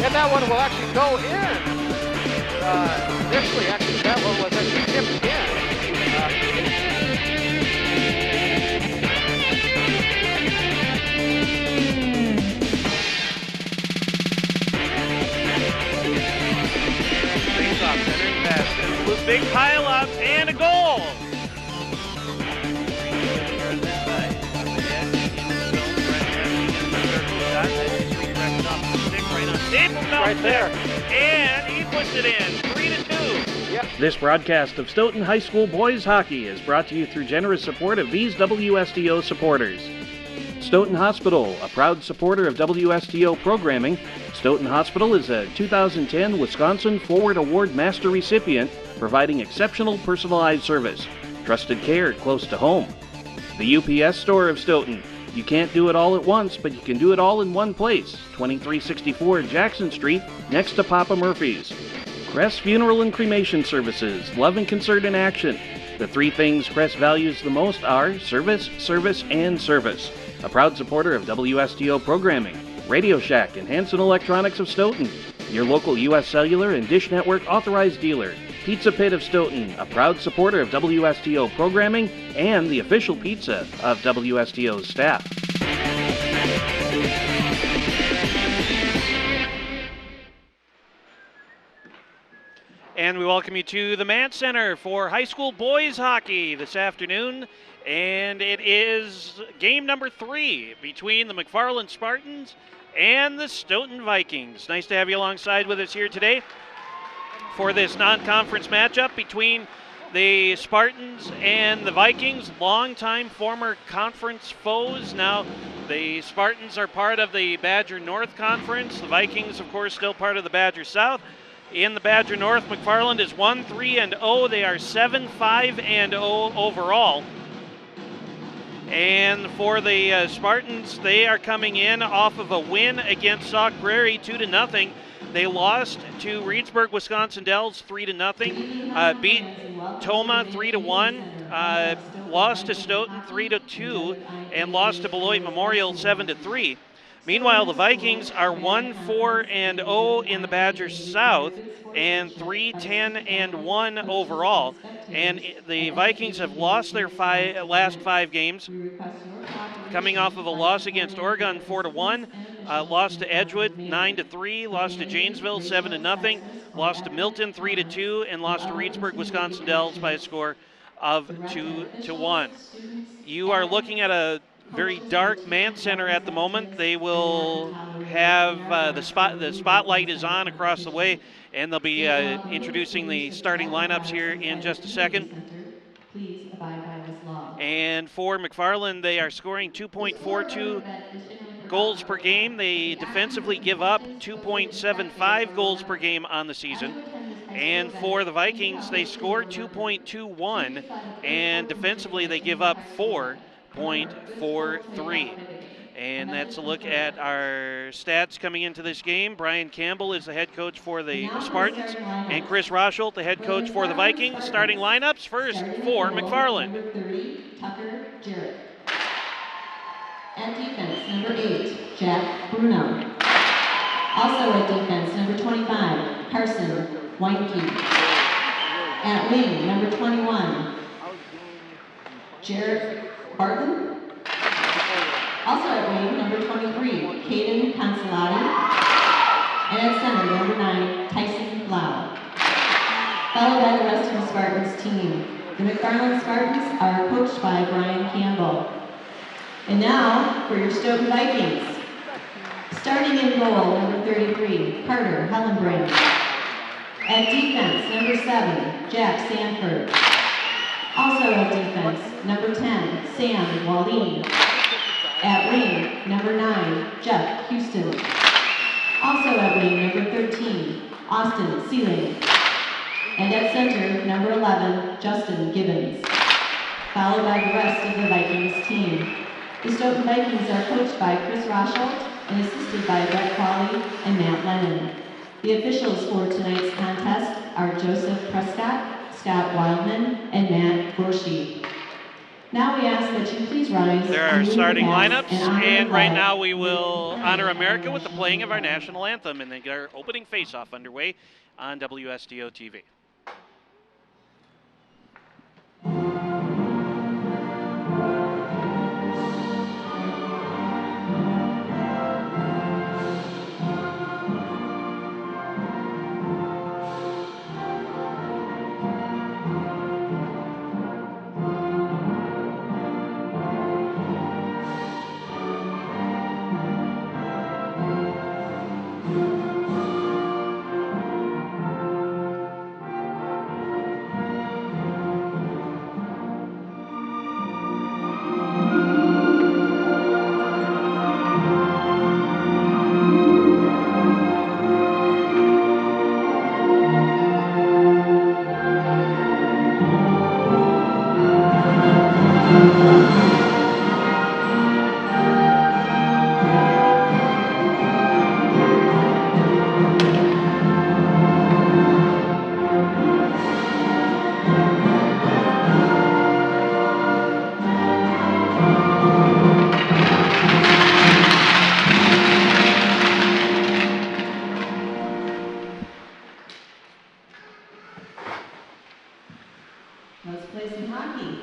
And that one will actually go in. Initially, actually, that one was actually tipped in. Face-off, centering pass. Big pile-up and a goal. Right there. And he puts it in, 3-2. Yep. This broadcast of Stoughton High School boys hockey is brought to you through generous support of these WSTO supporters. Stoughton Hospital, a proud supporter of WSTO programming. Stoughton Hospital is a 2010 Wisconsin Forward Award Master recipient, providing exceptional personalized service. Trusted care close to home. The UPS Store of Stoughton. You can't do it all at once, but you can do it all in one place. 2364 Jackson Street, next to Papa Murphy's. Crest Funeral and Cremation Services, love and concern in action. The three things Crest values the most are service, service, and service. A proud supporter of WSTO programming. Radio Shack and Hanson Electronics of Stoughton. Your local U.S. Cellular and Dish Network authorized dealer. Pizza Pit of Stoughton, a proud supporter of WSTO programming and the official pizza of WSTO's staff. And we welcome you to the Mann Center for high school boys hockey this afternoon. And it is game number 3 between the McFarland Spartans and the Stoughton Vikings. Nice to have you alongside with us here today for this non-conference matchup between the Spartans and the Vikings, longtime former conference foes. Now the Spartans are part of the Badger North Conference. The Vikings, of course, still part of the Badger South. In the Badger North, McFarland is 1-3-0. They are 7-5-0 overall. And for the Spartans, they are coming in off of a win against Sauk Prairie, 2-0. They lost to Reedsburg, Wisconsin Dells, 3-0. Beat Toma, 3-1. Lost to Stoughton, 3-2, and lost to Beloit Memorial, 7-3. Meanwhile, the Vikings are 1-4-0 in the Badger South and 3-10-1 overall. And the Vikings have lost their last 5 games, coming off of a loss against Oregon, 4-1. Lost to Edgewood, 9-3. Lost to Janesville, 7-0. Lost to Milton, 3-2, and lost to Reedsburg, Wisconsin Dells by a score of 2-1. You are looking at a very dark Mann Center at the moment. They will have the spotlight is on across the way, and they'll be introducing the starting lineups here in just a second. Please abide by this law. And for McFarland, they are scoring 2.42 goals per game. They defensively give up 2.75 goals per game on the season. And for the Vikings, they score 2.21, and defensively they give up 4.43. And that's a look at our stats coming into this game. Brian Campbell is the head coach for the Spartans, and Chris Rosholt, the head coach for the Vikings. Starting lineups first for McFarland. Number 30, Tucker Jarrett. At defense, number 8, Jack Bruno. Also at defense, number 25, Carson Weinke. At wing, number 21, Jarrett Barton. Also at wing, number 23, Caden Consolati. And at center, number 9, Tyson Blau. Followed by the rest of the Spartans team. The McFarland Spartans are coached by Brian Campbell. And now, for your Stoughton Vikings. Starting in goal, number 33, Carter Hellenbrand. At defense, number 7, Jack Sanford. Also at defense, number 10, Sam Waldine. At wing, number 9, Jeff Houston. Also at wing, number 13, Austin Sealing. And at center, number 11, Justin Gibbons. Followed by the rest of the Vikings team. The Stoughton Vikings are coached by Chris Rosholt and assisted by Brett Qualley and Matt Lennon. The officials for tonight's contest are Joseph Prescott, Scott Wildman, and Matt Gorshey. Now we ask that you please rise. There are and move starting the bats lineups, and honor the and right flag. now we will honor America with the playing of our national anthem and then get our opening face-off underway on WSDO TV. Let's play some hockey.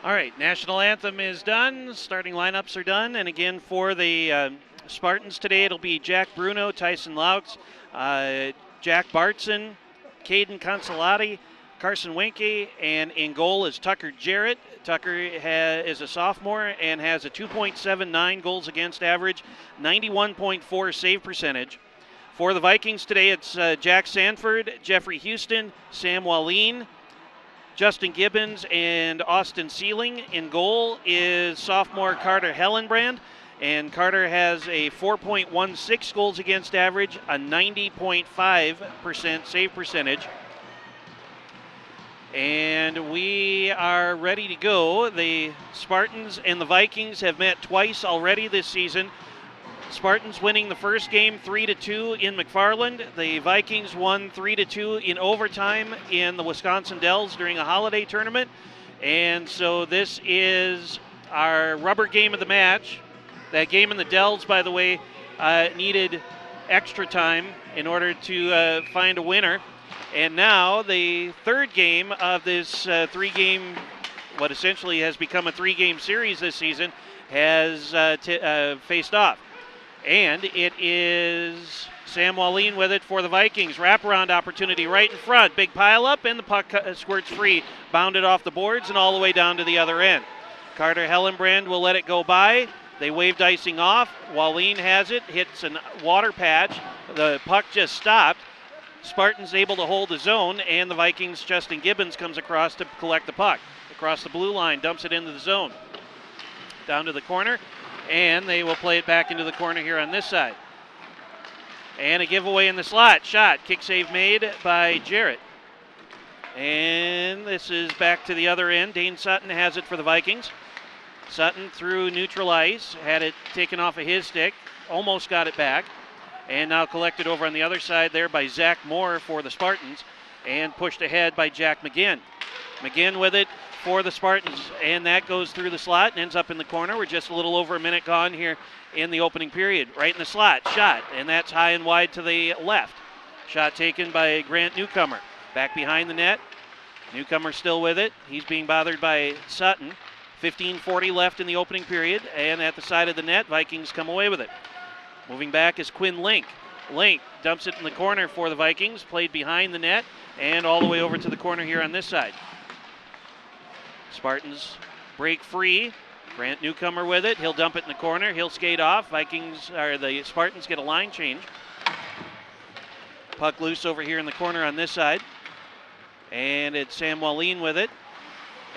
All right, national anthem is done. Starting lineups are done. And again, for the Spartans today, it'll be Jack Bruno, Tyson Laux, Jack Bartson, Caden Consolati, Carson Winke, and in goal is Tucker Jarrett. Tucker is a sophomore and has a 2.79 goals against average, 91.4 save percentage. For the Vikings today, it's Jack Sanford, Jeffrey Houston, Sam Wallin, Justin Gibbons, and Austin Sealing. In goal is sophomore Carter Hellenbrand, and Carter has a 4.16 goals against average, a 90.5% save percentage. And we are ready to go. The Spartans and the Vikings have met twice already this season. Spartans winning the first game 3-2 in McFarland. The Vikings won 3-2 in overtime in the Wisconsin Dells during a holiday tournament. And so this is our rubber game of the match. That game in the Dells, by the way, needed extra time in order to find a winner. And now the third game of this three-game, what essentially has become a three-game series this season, has faced off. And it is Sam Wallin with it for the Vikings. Wraparound opportunity right in front. Big pile up, and the puck squirts free. Bounded off the boards and all the way down to the other end. Carter Hellenbrand will let it go by. They waved icing off. Wallin has it, hits a water patch. The puck just stopped. Spartans able to hold the zone, and the Vikings' Justin Gibbons comes across to collect the puck. Across the blue line, dumps it into the zone. Down to the corner. And they will play it back into the corner here on this side. And a giveaway in the slot. Shot. Kick save made by Jarrett. And this is back to the other end. Dane Sutton has it for the Vikings. Sutton through neutral ice. Had it taken off of his stick. Almost got it back. And now collected over on the other side there by Zach Moore for the Spartans. And pushed ahead by Jack McGinn. McGinn with it for the Spartans, and that goes through the slot and ends up in the corner. We're just a little over a minute gone here in the opening period. Right in the slot, shot, and that's high and wide to the left. Shot taken by Grant Newcomer. Back behind the net. Newcomer still with it. He's being bothered by Sutton. 15:40 left in the opening period, and at the side of the net, Vikings come away with it. Moving back is Quinn Link. Link dumps it in the corner for the Vikings, played behind the net, and all the way over to the corner here on this side. Spartans break free. Grant Newcomer with it. He'll dump it in the corner. He'll skate off. The Spartans get a line change. Puck loose over here in the corner on this side. And it's Sam Wallin with it.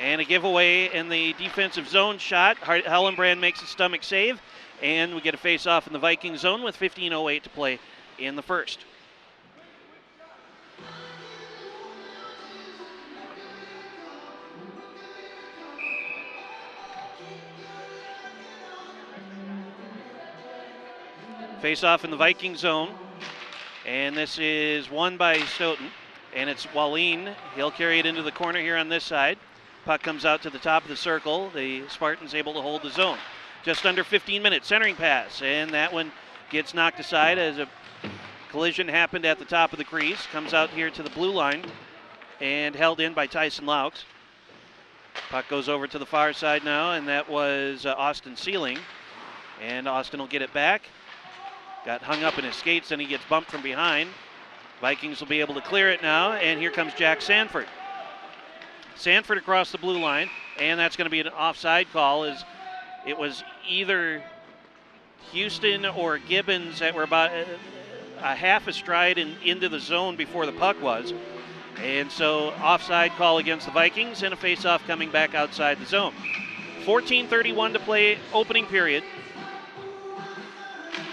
And a giveaway in the defensive zone shot. Hellenbrand makes a stomach save. And we get a face-off in the Viking zone with 15:08 to play in the first. Face-off in the Viking zone, and this is won by Stoughton, and it's Wallin. He'll carry it into the corner here on this side. Puck comes out to the top of the circle. The Spartans able to hold the zone. Just under 15 minutes, centering pass, and that one gets knocked aside as a collision happened at the top of the crease. Comes out here to the blue line and held in by Tyson Laux. Puck goes over to the far side now, and that was Austin Sealing. And Austin will get it back. Got hung up in his skates, and he gets bumped from behind. Vikings will be able to clear it now, and here comes Jack Sanford. Sanford across the blue line, and that's going to be an offside call, as it was either Houston or Gibbons that were about a half a stride into the zone before the puck was. And so offside call against the Vikings, and a face-off coming back outside the zone. 14:31 to play, opening period.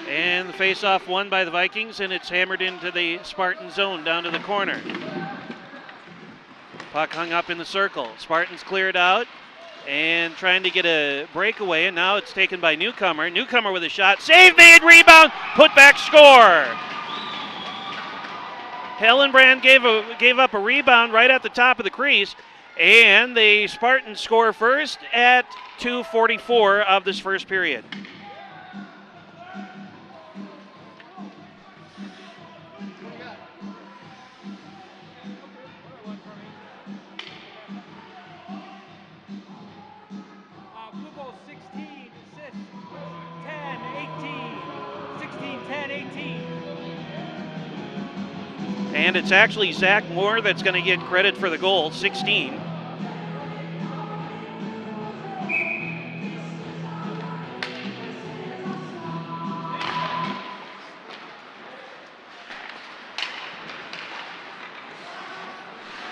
And the face-off won by the Vikings, and it's hammered into the Spartan zone down to the corner. Puck hung up in the circle. Spartans cleared out and trying to get a breakaway, and now it's taken by Newcomer. Newcomer with a shot. Save made, rebound, put back, score. Hellenbrand gave up a rebound right at the top of the crease, and the Spartans score first at 2:44 of this first period. And it's actually Zach Moore that's going to get credit for the goal, 16.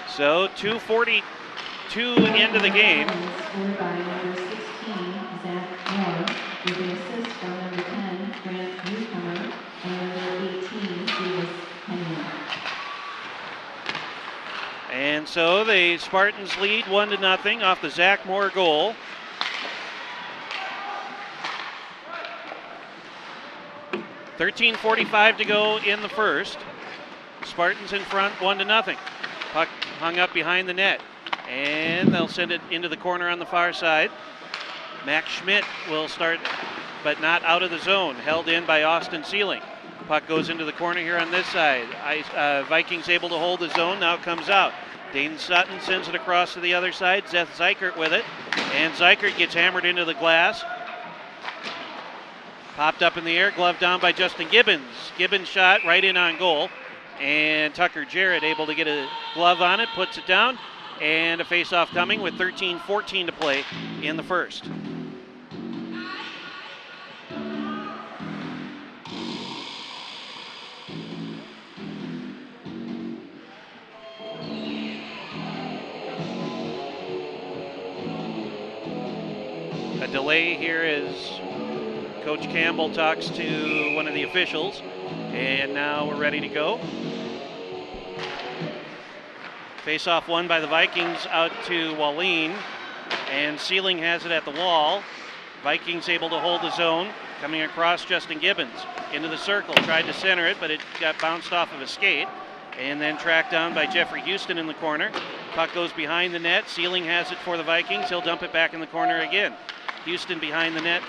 So 2:42 into the game. Scored by number 16, Zach Moore, with an assist from number 10, Grant Newcomer, and number 18, Davis Henry. And so the Spartans lead 1-0 off the Zach Moore goal. $13:45 to go in the first. Spartans in front, 1-0. Puck hung up behind the net, and they'll send it into the corner on the far side. Max Schmidt will start, but not out of the zone. Held in by Austin Sealing. Puck goes into the corner here on this side. Vikings able to hold the zone, now comes out. Dane Sutton sends it across to the other side. Seth Zeikert with it, and Zeikert gets hammered into the glass. Popped up in the air, glove down by Justin Gibbons. Gibbons shot right in on goal, and Tucker Jarrett able to get a glove on it, puts it down, and a face-off coming with 13:14 to play in the first. A delay here as Coach Campbell talks to one of the officials, and now we're ready to go. Face-off won by the Vikings out to Wallin, and Sealing has it at the wall. Vikings able to hold the zone, coming across Justin Gibbons into the circle, tried to center it, but it got bounced off of a skate, and then tracked down by Jeffrey Houston in the corner. Puck goes behind the net. Sealing has it for the Vikings. He'll dump it back in the corner again. Houston behind the net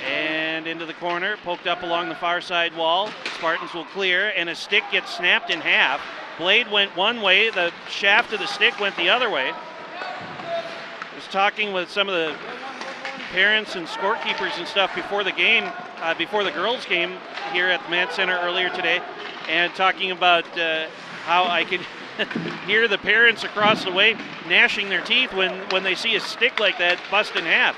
and into the corner, poked up along the far side wall. Spartans will clear, and a stick gets snapped in half. Blade went one way, the shaft of the stick went the other way. I was talking with some of the parents and scorekeepers and stuff before the game, before the girls' game here at the Mann Center earlier today, and talking about how I could hear the parents across the way gnashing their teeth when they see a stick like that bust in half.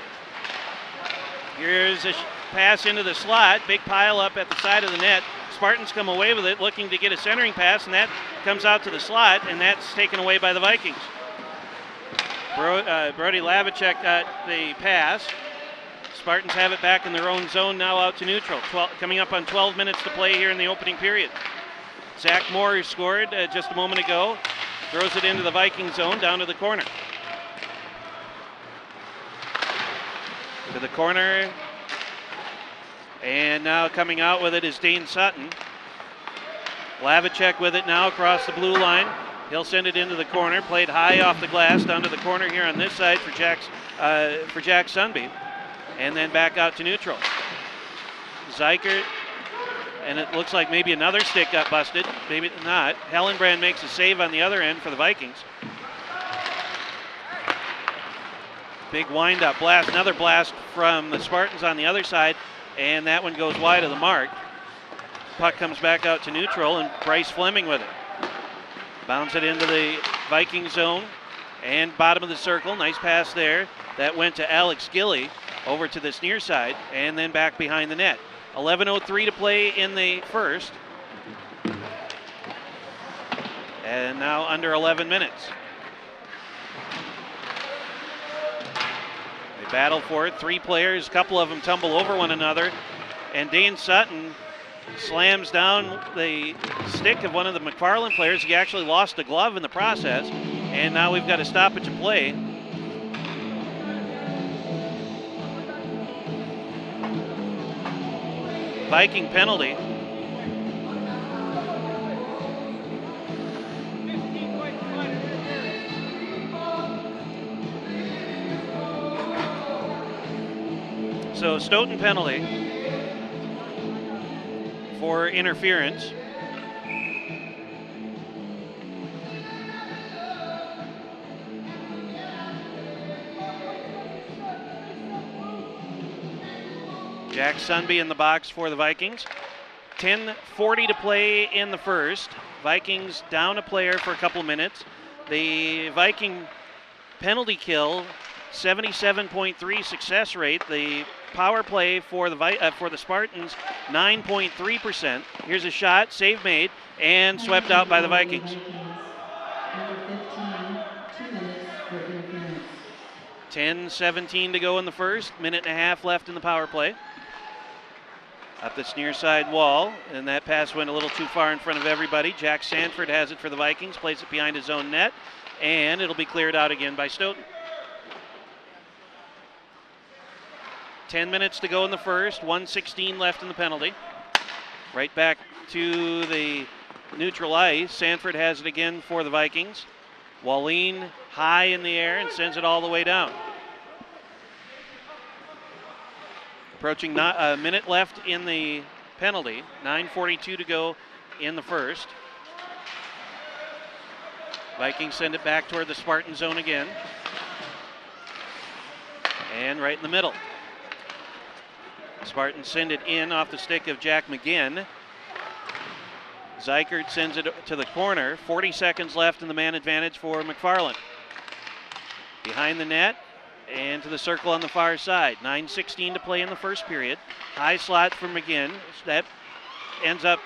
Here's a pass into the slot, big pile up at the side of the net. Spartans come away with it, looking to get a centering pass, and that comes out to the slot, and that's taken away by the Vikings. Brody Lavicek got the pass. Spartans have it back in their own zone now out to neutral. Coming up on 12 minutes to play here in the opening period. Zach Moore, who scored just a moment ago, throws it into the Viking zone down to the corner. To the corner, and now coming out with it is Dane Sutton. Lavicek with it now across the blue line. He'll send it into the corner, played high off the glass down to the corner here on this side for Jack Sunby, and then back out to neutral. Zykert, and it looks like maybe another stick got busted, maybe not. Hellenbrand makes a save on the other end for the Vikings. Big wind-up blast, another blast from the Spartans on the other side, and that one goes wide of the mark. Puck comes back out to neutral, and Bryce Fleming with it. Bounce it into the Viking zone and bottom of the circle. Nice pass there. That went to Alex Gilly over to this near side and then back behind the net. 11:03 to play in the first. And now under 11 minutes. They battle for it. 3 players, a couple of them tumble over one another. And Dane Sutton slams down the stick of one of the McFarland players. He actually lost a glove in the process, and now we've got a stoppage of play. Viking penalty. So Stoughton penalty for interference. Jack Sunby in the box for the Vikings. 10:40 to play in the first. Vikings down a player for a couple minutes. The Viking penalty kill, 77.3 success rate. The power play for the Spartans, 9.3%. Here's a shot, save made, and swept out by the Vikings. 10:17 to go in the first, minute and a half left in the power play. Up this near side wall, and that pass went a little too far in front of everybody. Jack Sanford has it for the Vikings, plays it behind his own net, and it'll be cleared out again by Stoughton. 10 minutes to go in the first, 1:16 left in the penalty. Right back to the neutral ice. Sanford has it again for the Vikings. Wallin high in the air and sends it all the way down. Approaching a minute left in the penalty. 9:42 to go in the first. Vikings send it back toward the Spartan zone again. And right in the middle. Spartans send it in off the stick of Jack McGinn. Zykert sends it to the corner. 40 seconds left in the man advantage for McFarland. Behind the net and to the circle on the far side. 9:16 to play in the first period. High slot for McGinn. That ends up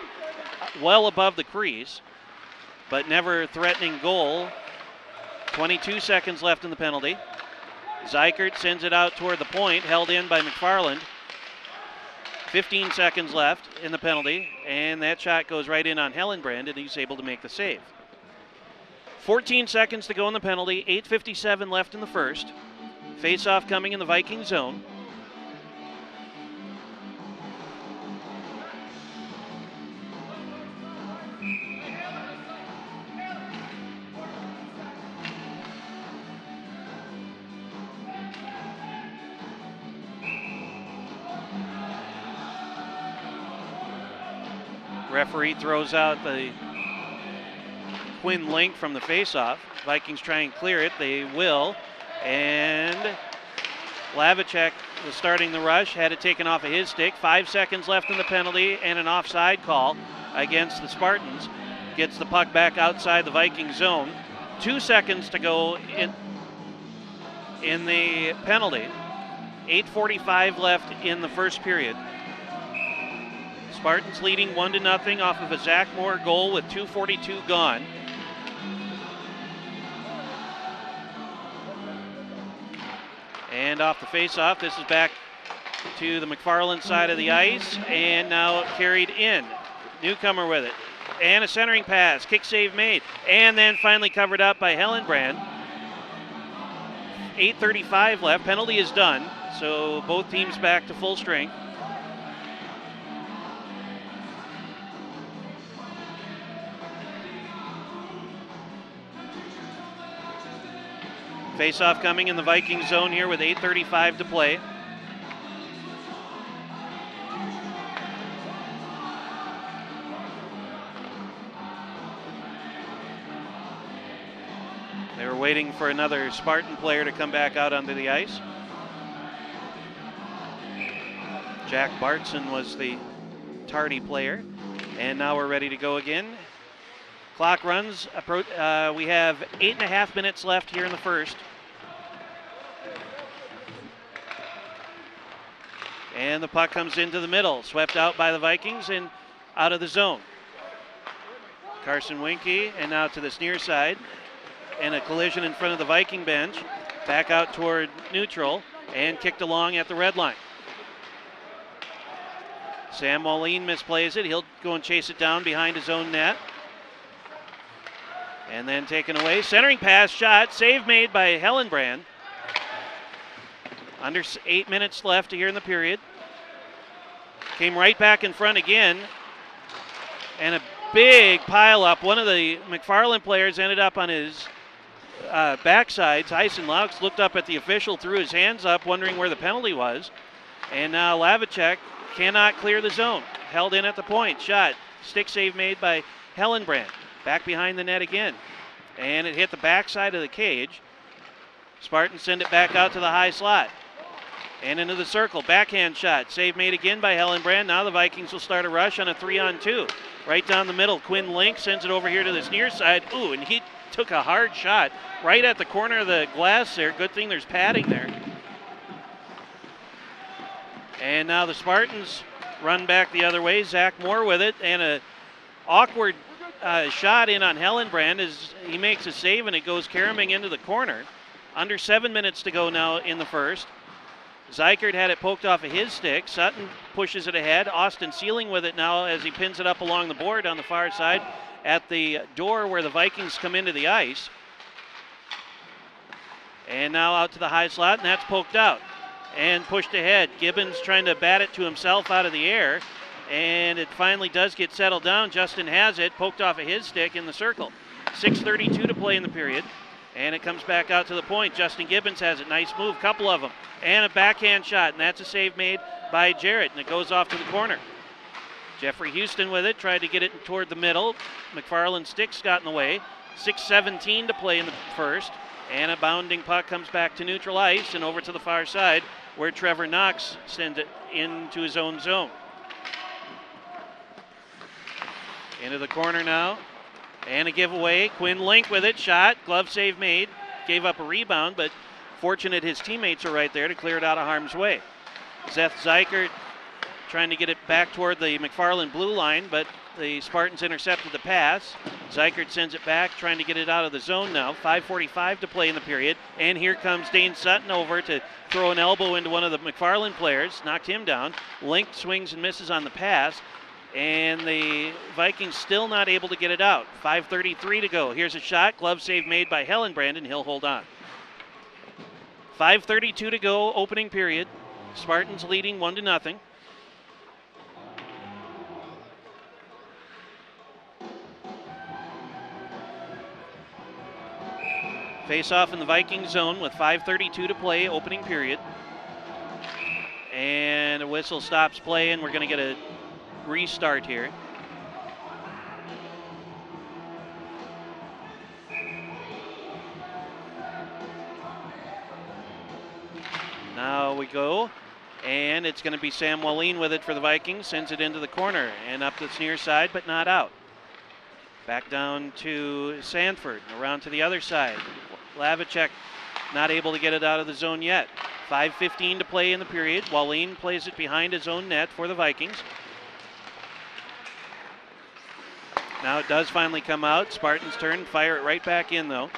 well above the crease, but never threatening goal. 22 seconds left in the penalty. Zykert sends it out toward the point, held in by McFarland. 15 seconds left in the penalty, and that shot goes right in on Hellenbrand, and he's able to make the save. 14 seconds to go in the penalty, 8:57 left in the first. Face-off coming in the Viking zone. Referee throws out the Quinn Link from the faceoff. Vikings try and clear it. They will. And Lavicek was starting the rush, had it taken off of his stick. 5 seconds left in the penalty and an offside call against the Spartans. Gets the puck back outside the Viking zone. 2 seconds to go in the penalty. 8:45 left in the first period. Spartans leading 1-0 off of a Zach Moore goal with 2:42 gone. And off the face-off, this is back to the McFarland side of the ice, and now carried in. Newcomer with it. And a centering pass, kick save made, and then finally covered up by Hellenbrand. 8:35 left, penalty is done, so both teams back to full strength. Face-off coming in the Viking zone here with 8:35 to play. They were waiting for another Spartan player to come back out onto the ice. Jack Bartson was the tardy player. And now we're ready to go again. Clock runs. We have 8.5 minutes left here in the first. And the puck comes into the middle, swept out by the Vikings and out of the zone. Carson Winke, and now to this near side. And a collision in front of the Viking bench. Back out toward neutral and kicked along at the red line. Sam Moline misplays it. He'll go and chase it down behind his own net. And then taken away. Centering pass, shot, save made by Hellenbrand. Under 8 minutes left here in the period. Came right back in front again. And a big pile up. One of the McFarland players ended up on his backside. Tyson Laux looked up at the official, threw his hands up, wondering where the penalty was. And now Lavicek cannot clear the zone. Held in at the point. Shot. Stick save made by Hellenbrand. Back behind the net again. And it hit the backside of the cage. Spartans send it back out to the high slot. And into the circle. Backhand shot. Save made again by Hellenbrand. Now the Vikings will start a rush on a 3-on-2. Right down the middle. Quinn Link sends it over here to this near side. Ooh, and he took a hard shot right at the corner of the glass there. Good thing there's padding there. And now the Spartans run back the other way. Zach Moore with it, and a awkward shot in on Hellenbrand as he makes a save, and it goes caroming into the corner. Under 7 minutes to go now in the first. Zykert had it poked off of his stick. Sutton pushes it ahead. Austin Sealing with it now as he pins it up along the board on the far side at the door where the Vikings come into the ice. And now out to the high slot, and that's poked out and pushed ahead. Gibbons trying to bat it to himself out of the air, and it finally does get settled down. Justin has it, poked off of his stick in the circle. 6:32 to play in the period, and it comes back out to the point. Justin Gibbons has it, nice move, couple of them, and a backhand shot, and that's a save made by Jarrett, and it goes off to the corner. Jeffrey Houston with it, tried to get it toward the middle. McFarland sticks got in the way. 6:17 to play in the first, and a bounding puck comes back to neutral ice and over to the far side, where Trevor Knox sends it into his own zone. Into the corner now, and a giveaway. Quinn Link with it, shot, glove save made, gave up a rebound, but fortunate his teammates are right there to clear it out of harm's way. Seth Zykert trying to get it back toward the McFarland blue line, but the Spartans intercepted the pass. Zykert sends it back, trying to get it out of the zone now. 5:45 to play in the period. And here comes Dane Sutton over to throw an elbow into one of the McFarland players. Knocked him down. Link swings and misses on the pass. And the Vikings still not able to get it out. 5:33 to go. Here's a shot. Glove save made by Hellenbrand, and he'll hold on. 5:32 to go, opening period. Spartans leading 1-0. Face off in the Viking zone with 5:32 to play, opening period. And a whistle stops play, and we're going to get a restart here. Now we go, and it's going to be Sam Moline with it for the Vikings. Sends it into the corner and up the near side, but not out. Back down to Sanford, around to the other side. Lavicek not able to get it out of the zone yet. 5:15 to play in the period. Wallin plays it behind his own net for the Vikings. Now it does finally come out. Spartans turn, fire it right back in though.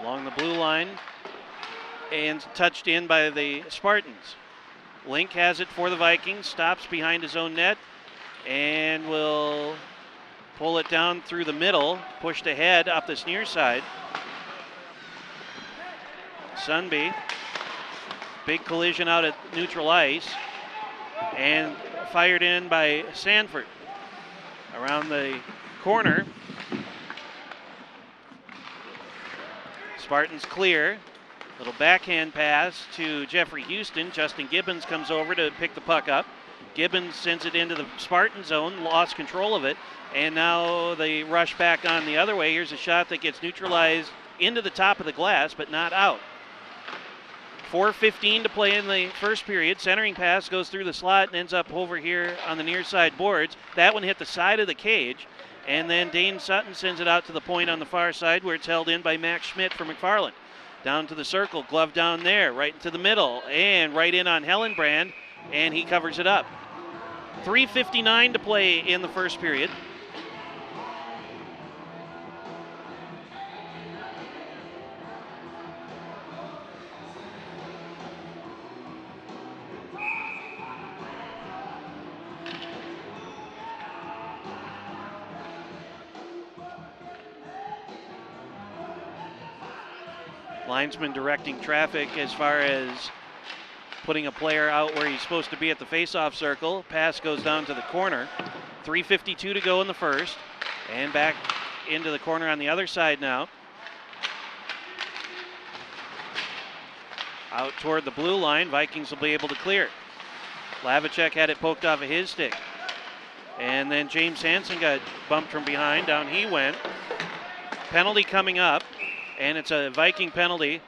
Along the blue line and touched in by the Spartans. Link has it for the Vikings, stops behind his own net and will pull it down through the middle, pushed ahead up this near side. Sunby, big collision out at neutral ice, and fired in by Sanford. Around the corner, Spartans clear. Little backhand pass to Jeffrey Houston. Justin Gibbons comes over to pick the puck up. Gibbons sends it into the Spartan zone, lost control of it, and now they rush back on the other way. Here's a shot that gets neutralized into the top of the glass, but not out. 4:15 to play in the first period. Centering pass goes through the slot and ends up over here on the near side boards. That one hit the side of the cage, and then Dane Sutton sends it out to the point on the far side where it's held in by Max Schmidt for McFarland. Down to the circle, glove down there, right into the middle, and right in on Hellenbrand, and he covers it up. 3:59 to play in the first period. Linesman directing traffic as far as putting a player out where he's supposed to be at the faceoff circle. Pass goes down to the corner. 3:52 to go in the first. And back into the corner on the other side now. Out toward the blue line. Vikings will be able to clear. Lavicek had it poked off of his stick. And then James Hansen got bumped from behind. Down he went. Penalty coming up. And it's a Viking penalty.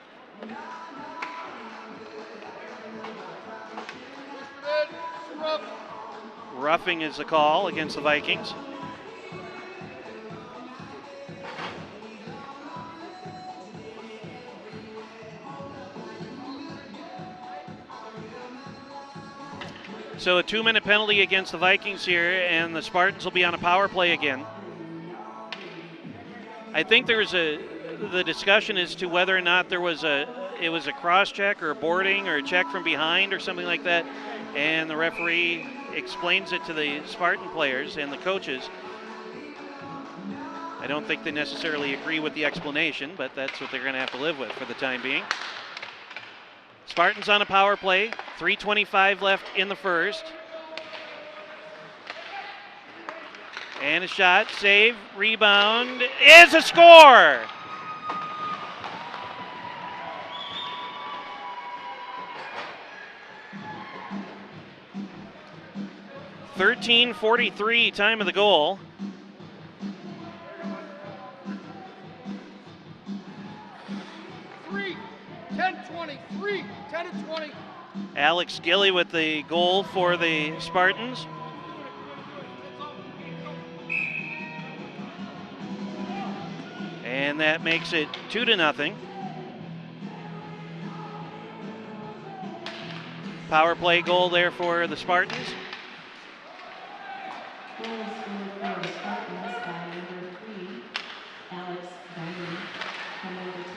Roughing is the call against the Vikings. So a 2-minute penalty against the Vikings here, and the Spartans will be on a power play again. I think the discussion as to whether or not it was a cross check or a boarding or a check from behind or something like that, and the referee explains it to the Spartan players and the coaches. I don't think they necessarily agree with the explanation, but that's what they're going to have to live with for the time being. Spartans on a power play, 3:25 left in the first. And a shot, save, rebound, is a score! .13:43 time of the goal. Three, 10-20, 10-20. Alex Gilly with the goal for the Spartans. And that makes it 2-0. Power play goal there for the Spartans.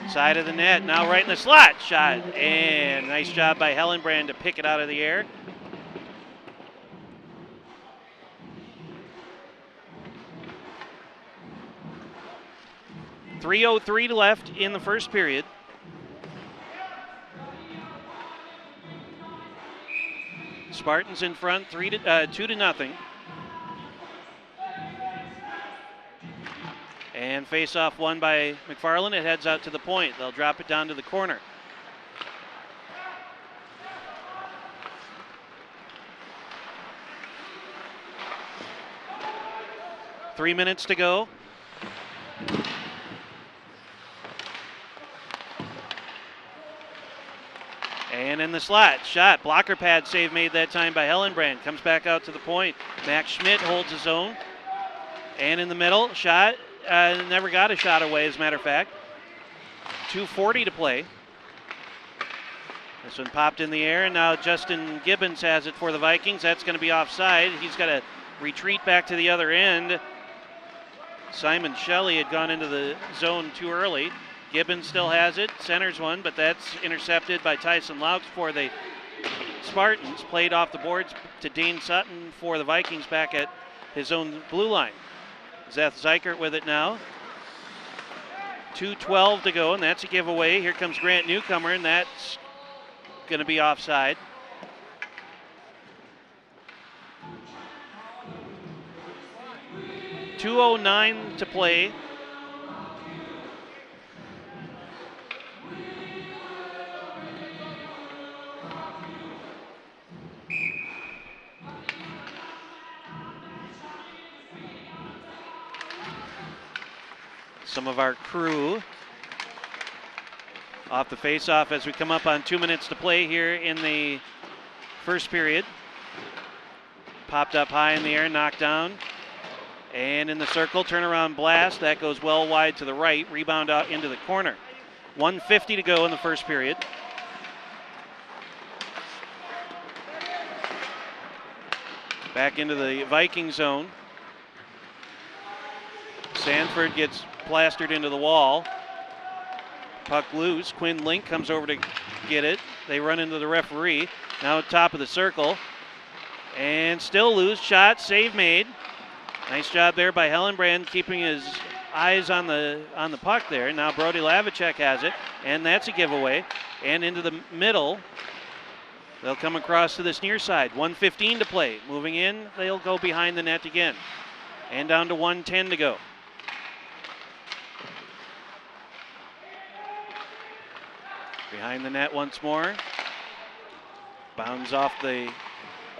Side of the net, now right in the slot. Shot, and nice job by Hellenbrand to pick it out of the air. .303 left in the first period. Spartans in front, 2-0. And face-off won by McFarland. It heads out to the point. They'll drop it down to the corner. Three minutes to go. And in the slot, shot, blocker pad save made that time by Hellenbrand. Comes back out to the point. Max Schmidt holds his own. And in the middle, shot. Never got a shot away, as a matter of fact. 2:40 to play. This one popped in the air, and now Justin Gibbons has it for the Vikings. That's going to be offside. He's got to retreat back to the other end. Simon Shelley had gone into the zone too early. Gibbons still has it, centers one, but that's intercepted by Tyson Laux for the Spartans. Played off the boards to Dane Sutton for the Vikings back at his own blue line. Zeth Zeikert with it now. 2:12 to go, and that's a giveaway. Here comes Grant Newcomer, and that's going to be offside. .209 to play. some of our crew off the face-off as we come up on 2 minutes to play here in the first period. Popped up high in the air, knocked down. And in the circle, turnaround blast. That goes well wide to the right. Rebound out into the corner. 1:50 to go in the first period. Back into the Viking zone. Sanford gets plastered into the wall. Puck loose. Quinn Link comes over to get it. They run into the referee. Now at top of the circle. And still loose. Shot. Save made. Nice job there by Hellenbrand keeping his eyes on the puck there. Now Brody Lavicek has it. And that's a giveaway. And into the middle. They'll come across to this near side. 1:15 to play. Moving in, they'll go behind the net again. And down to 1:10 to go. Behind the net once more. Bounds off the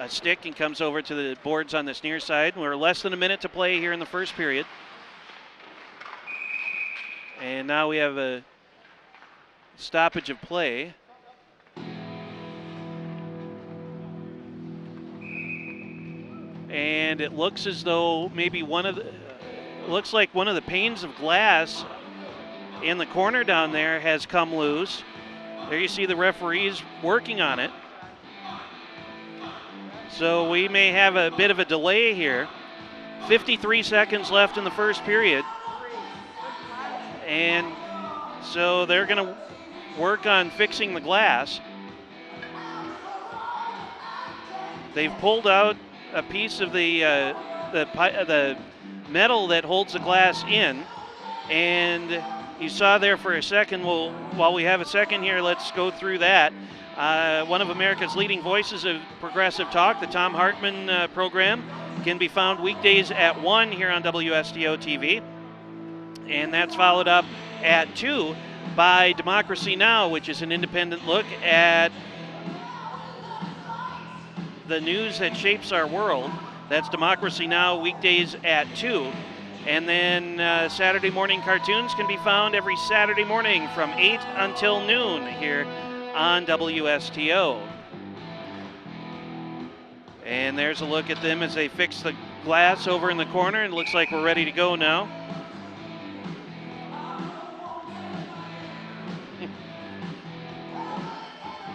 stick and comes over to the boards on this near side. We're less than a minute to play here in the first period. And now we have a stoppage of play. And it looks as though maybe looks like one of the panes of glass in the corner down there has come loose. There you see the referees working on it. So we may have a bit of a delay here. 53 seconds left in the first period. And so they're going to work on fixing the glass. They've pulled out a piece of the metal that holds the glass in, and you saw there for a second. Well, while we have a second here, let's go through that. One of America's leading voices of progressive talk, the Tom Hartman program, can be found weekdays at 1 here on WSDO TV, and that's followed up at 2 by Democracy Now!, which is an independent look at the news that shapes our world. That's Democracy Now! Weekdays at 2. And then Saturday morning cartoons can be found every Saturday morning from 8 until noon here on WSTO. And there's a look at them as they fix the glass over in the corner. And it looks like we're ready to go now.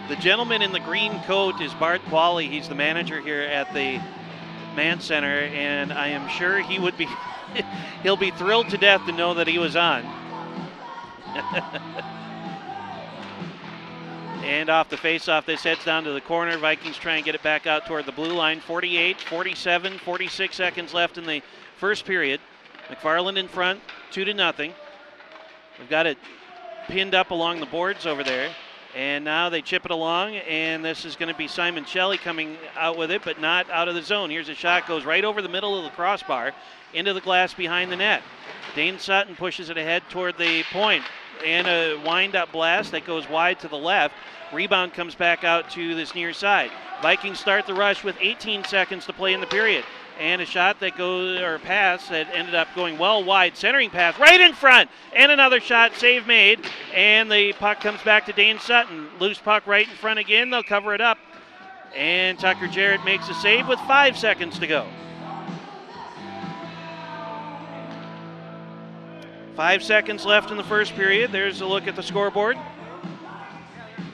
The gentleman in the green coat is Bart Qualley. He's the manager here at the Mann Center, and I am sure he would be he'll be thrilled to death to know that he was on. And off the face-off, this heads down to the corner. Vikings try and get it back out toward the blue line. 48, 47, 46 seconds left in the first period. McFarland in front, 2-0. We've got it pinned up along the boards over there. And now they chip it along, and this is going to be Simon Shelley coming out with it, but not out of the zone. Here's a shot, goes right over the middle of the crossbar, into the glass behind the net. Dane Sutton pushes it ahead toward the point, and a wind-up blast that goes wide to the left. Rebound comes back out to this near side. Vikings start the rush with 18 seconds to play in the period. And a shot that goes, or a pass that ended up going well wide, centering pass right in front, and another shot, save made, and the puck comes back to Dane Sutton. Loose puck right in front again, they'll cover it up, and Tucker Jarrett makes a save with 5 seconds to go. 5 seconds left in the first period. There's a look at the scoreboard.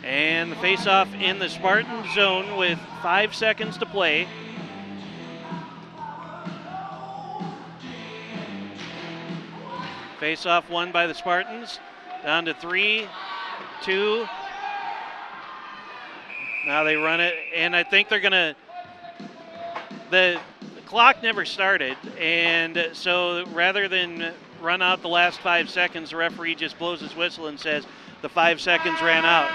And the face-off in the Spartan zone with 5 seconds to play. Face-off won by the Spartans. Down to 3, 2. Now they run it, and I think they're going to... The clock never started, and so rather than run out the last 5 seconds, the referee just blows his whistle and says the 5 seconds ran out.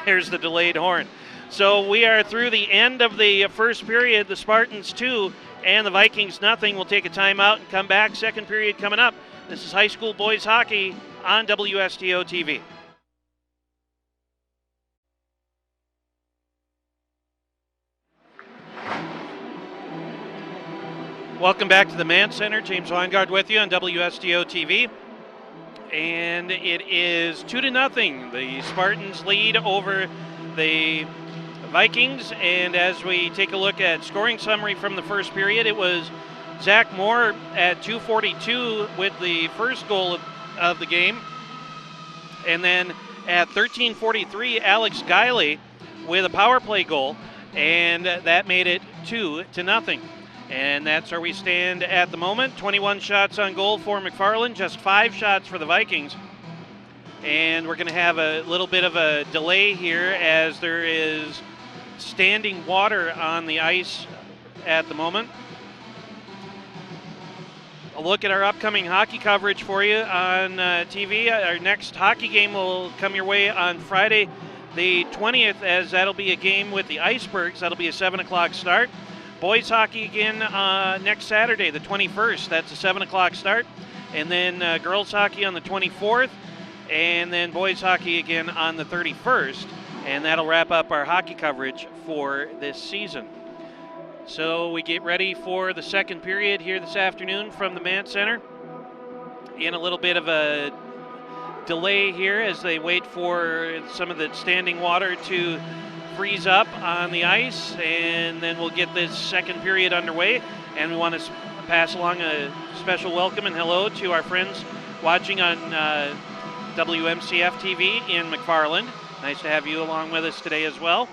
There's the delayed horn. So we are through the end of the first period. The Spartans 2 and the Vikings nothing. We'll take a timeout and come back. Second period coming up. This is high school boys hockey on WSTO TV. Welcome back to the Mann Center. James Weingard with you on WSDO TV. And it is 2-0. The Spartans lead over the Vikings. And as we take a look at scoring summary from the first period, it was Zach Moore at 2:42 with the first goal of the game. And then at 13:43, Alex Guiley with a power play goal. And that made it 2-0. And that's where we stand at the moment. 21 shots on goal for McFarland, just 5 shots for the Vikings. And we're going to have a little bit of a delay here as there is standing water on the ice at the moment. A look at our upcoming hockey coverage for you on TV. Our next hockey game will come your way on Friday the 20th, as that'll be a game with the Icebergs. That'll be a 7 o'clock start. Boys hockey again next Saturday, the 21st. That's a 7 o'clock start. And then girls hockey on the 24th. And then boys hockey again on the 31st. And that'll wrap up our hockey coverage for this season. So we get ready for the second period here this afternoon from the Mann Center. In a little bit of a delay here as they wait for some of the standing water to freeze up on the ice, and then we'll get this second period underway. And we want to pass along a special welcome and hello to our friends watching on WMCF TV in McFarland. Nice to have you along with us today as well.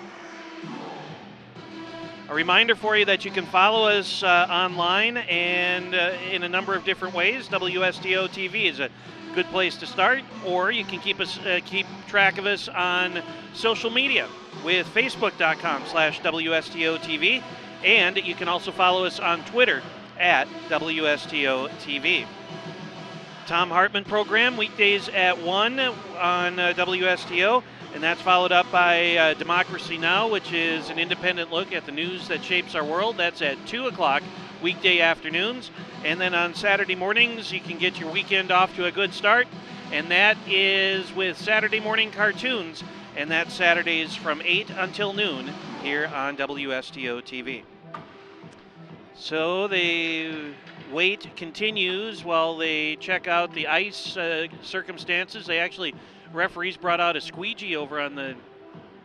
A reminder for you that you can follow us online and in a number of different ways. WSDO TV is a good place to start, or you can keep track of us on social media with facebook.com/WSDO TV, and you can also follow us on Twitter at WSDO TV. Tom Hartman program weekdays at 1 on WSDO, and that's followed up by Democracy Now!, which is an independent look at the news that shapes our world. That's at 2 o'clock weekday afternoons. And then on Saturday mornings, you can get your weekend off to a good start, and that is with Saturday morning cartoons, and that's Saturdays from 8 until noon here on WSDO TV. So the wait continues while they check out the ice circumstances. Referees brought out a squeegee over on the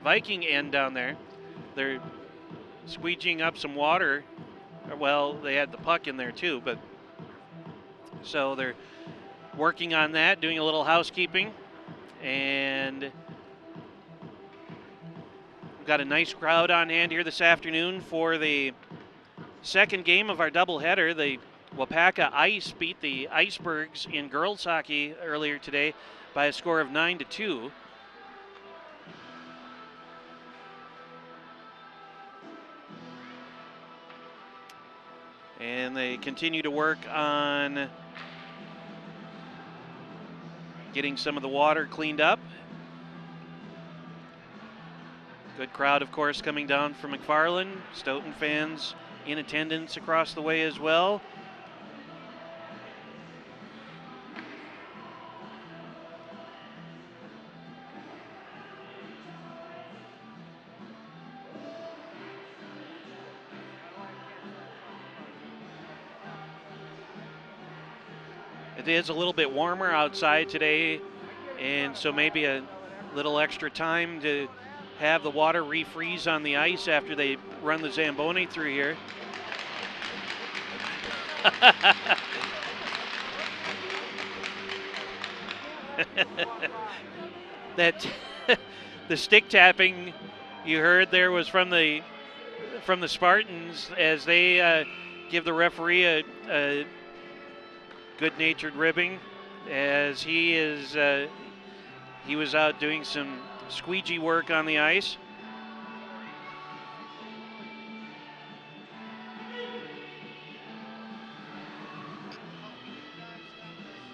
Viking end down there. They're squeegeeing up some water. Well, they had the puck in there too, but so they're working on that, doing a little housekeeping, and we've got a nice crowd on hand here this afternoon for the second game of our doubleheader. The Wapaka Ice beat the Icebergs in girls hockey earlier today by a score of 9-2. And they continue to work on getting some of the water cleaned up. Good crowd, of course, coming down from McFarland. Stoughton fans in attendance across the way as well. It is a little bit warmer outside today, and so maybe a little extra time to have the water refreeze on the ice after they run the Zamboni through here. That the stick tapping you heard there was from the Spartans as they give the referee a good-natured ribbing, as he was out doing some squeegee work on the ice.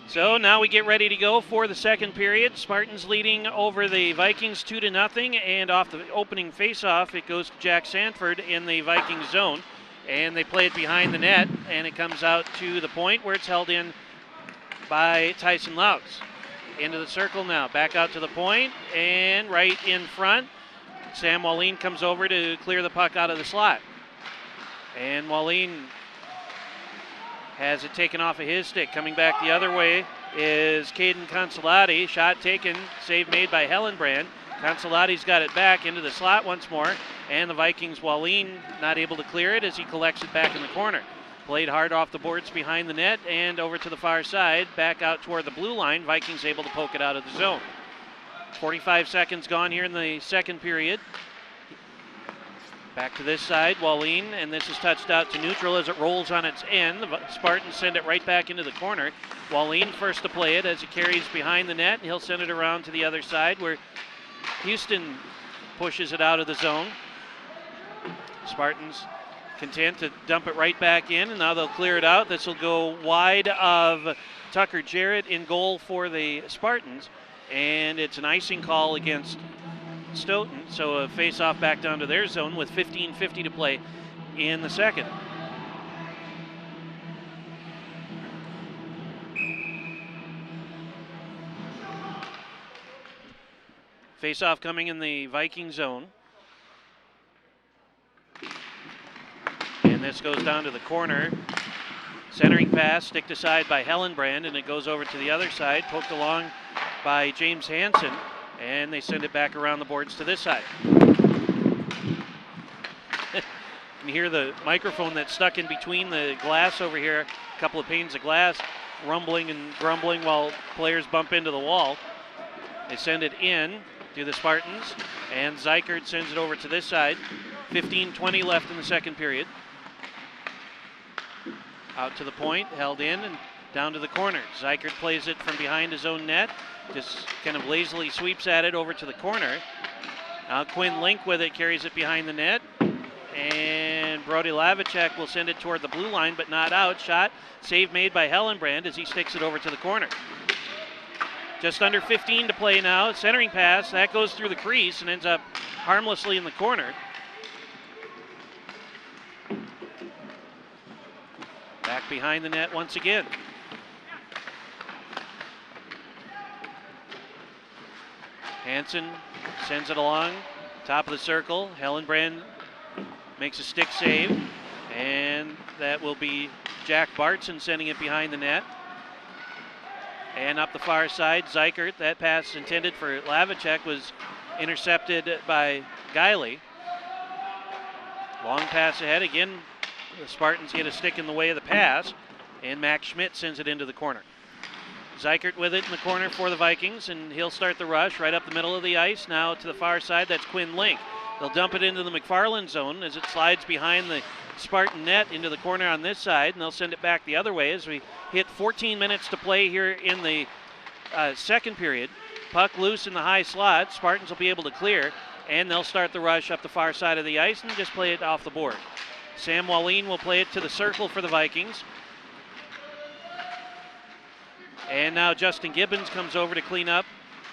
So now we get ready to go for the second period. Spartans leading over the Vikings 2-0, and off the opening faceoff, it goes to Jack Sanford in the Vikings zone. And they play it behind the net, and it comes out to the point where it's held in by Tyson Louts. Into the circle now, back out to the point, and right in front, Sam Wallin comes over to clear the puck out of the slot. And Wallin has it taken off of his stick. Coming back the other way is Caden Consolati. Shot taken, save made by Hellenbrand. Consolati's got it back into the slot once more, and the Vikings, Wallin, not able to clear it as he collects it back in the corner. Played hard off the boards behind the net and over to the far side, back out toward the blue line. Vikings able to poke it out of the zone. 45 seconds gone here in the second period. Back to this side, Wallin, and this is touched out to neutral as it rolls on its end. The Spartans send it right back into the corner. Wallin first to play it as he carries behind the net. He'll send it around to the other side where Houston pushes it out of the zone. Spartans content to dump it right back in, and now they'll clear it out. This will go wide of Tucker Jarrett in goal for the Spartans, and it's an icing call against Stoughton, so a face-off back down to their zone with 15:50 to play in the second. Face-off coming in the Viking zone. And this goes down to the corner. Centering pass, sticked aside by Hellenbrand, and it goes over to the other side, poked along by James Hansen, and they send it back around the boards to this side. You can hear the microphone that's stuck in between the glass over here, a couple of panes of glass, rumbling and grumbling while players bump into the wall. They send it in to the Spartans, and Zykert sends it over to this side. 15:20 left in the second period. Out to the point, held in, and down to the corner. Zykert plays it from behind his own net, just kind of lazily sweeps at it over to the corner. Now Quinn Link with it, carries it behind the net, and Brody Lavicek will send it toward the blue line, but not out. Shot, save made by Hellenbrand as he sticks it over to the corner. Just under 15 to play now. Centering pass, that goes through the crease and ends up harmlessly in the corner. Back behind the net once again. Hansen sends it along, top of the circle. Hellenbrand makes a stick save, and that will be Jack Bartson sending it behind the net. And up the far side, Zykert, that pass intended for Lavicek was intercepted by Guiley. Long pass ahead, again, the Spartans get a stick in the way of the pass, and Max Schmidt sends it into the corner. Zykert with it in the corner for the Vikings, and he'll start the rush right up the middle of the ice. Now to the far side, that's Quinn Link. They'll dump it into the McFarland zone as it slides behind the Spartan net into the corner on this side, and they'll send it back the other way as we hit 14 minutes to play here in the second period. Puck loose in the high slot. Spartans will be able to clear, and they'll start the rush up the far side of the ice and just play it off the board. Sam Wallin will play it to the circle for the Vikings. And now Justin Gibbons comes over to clean up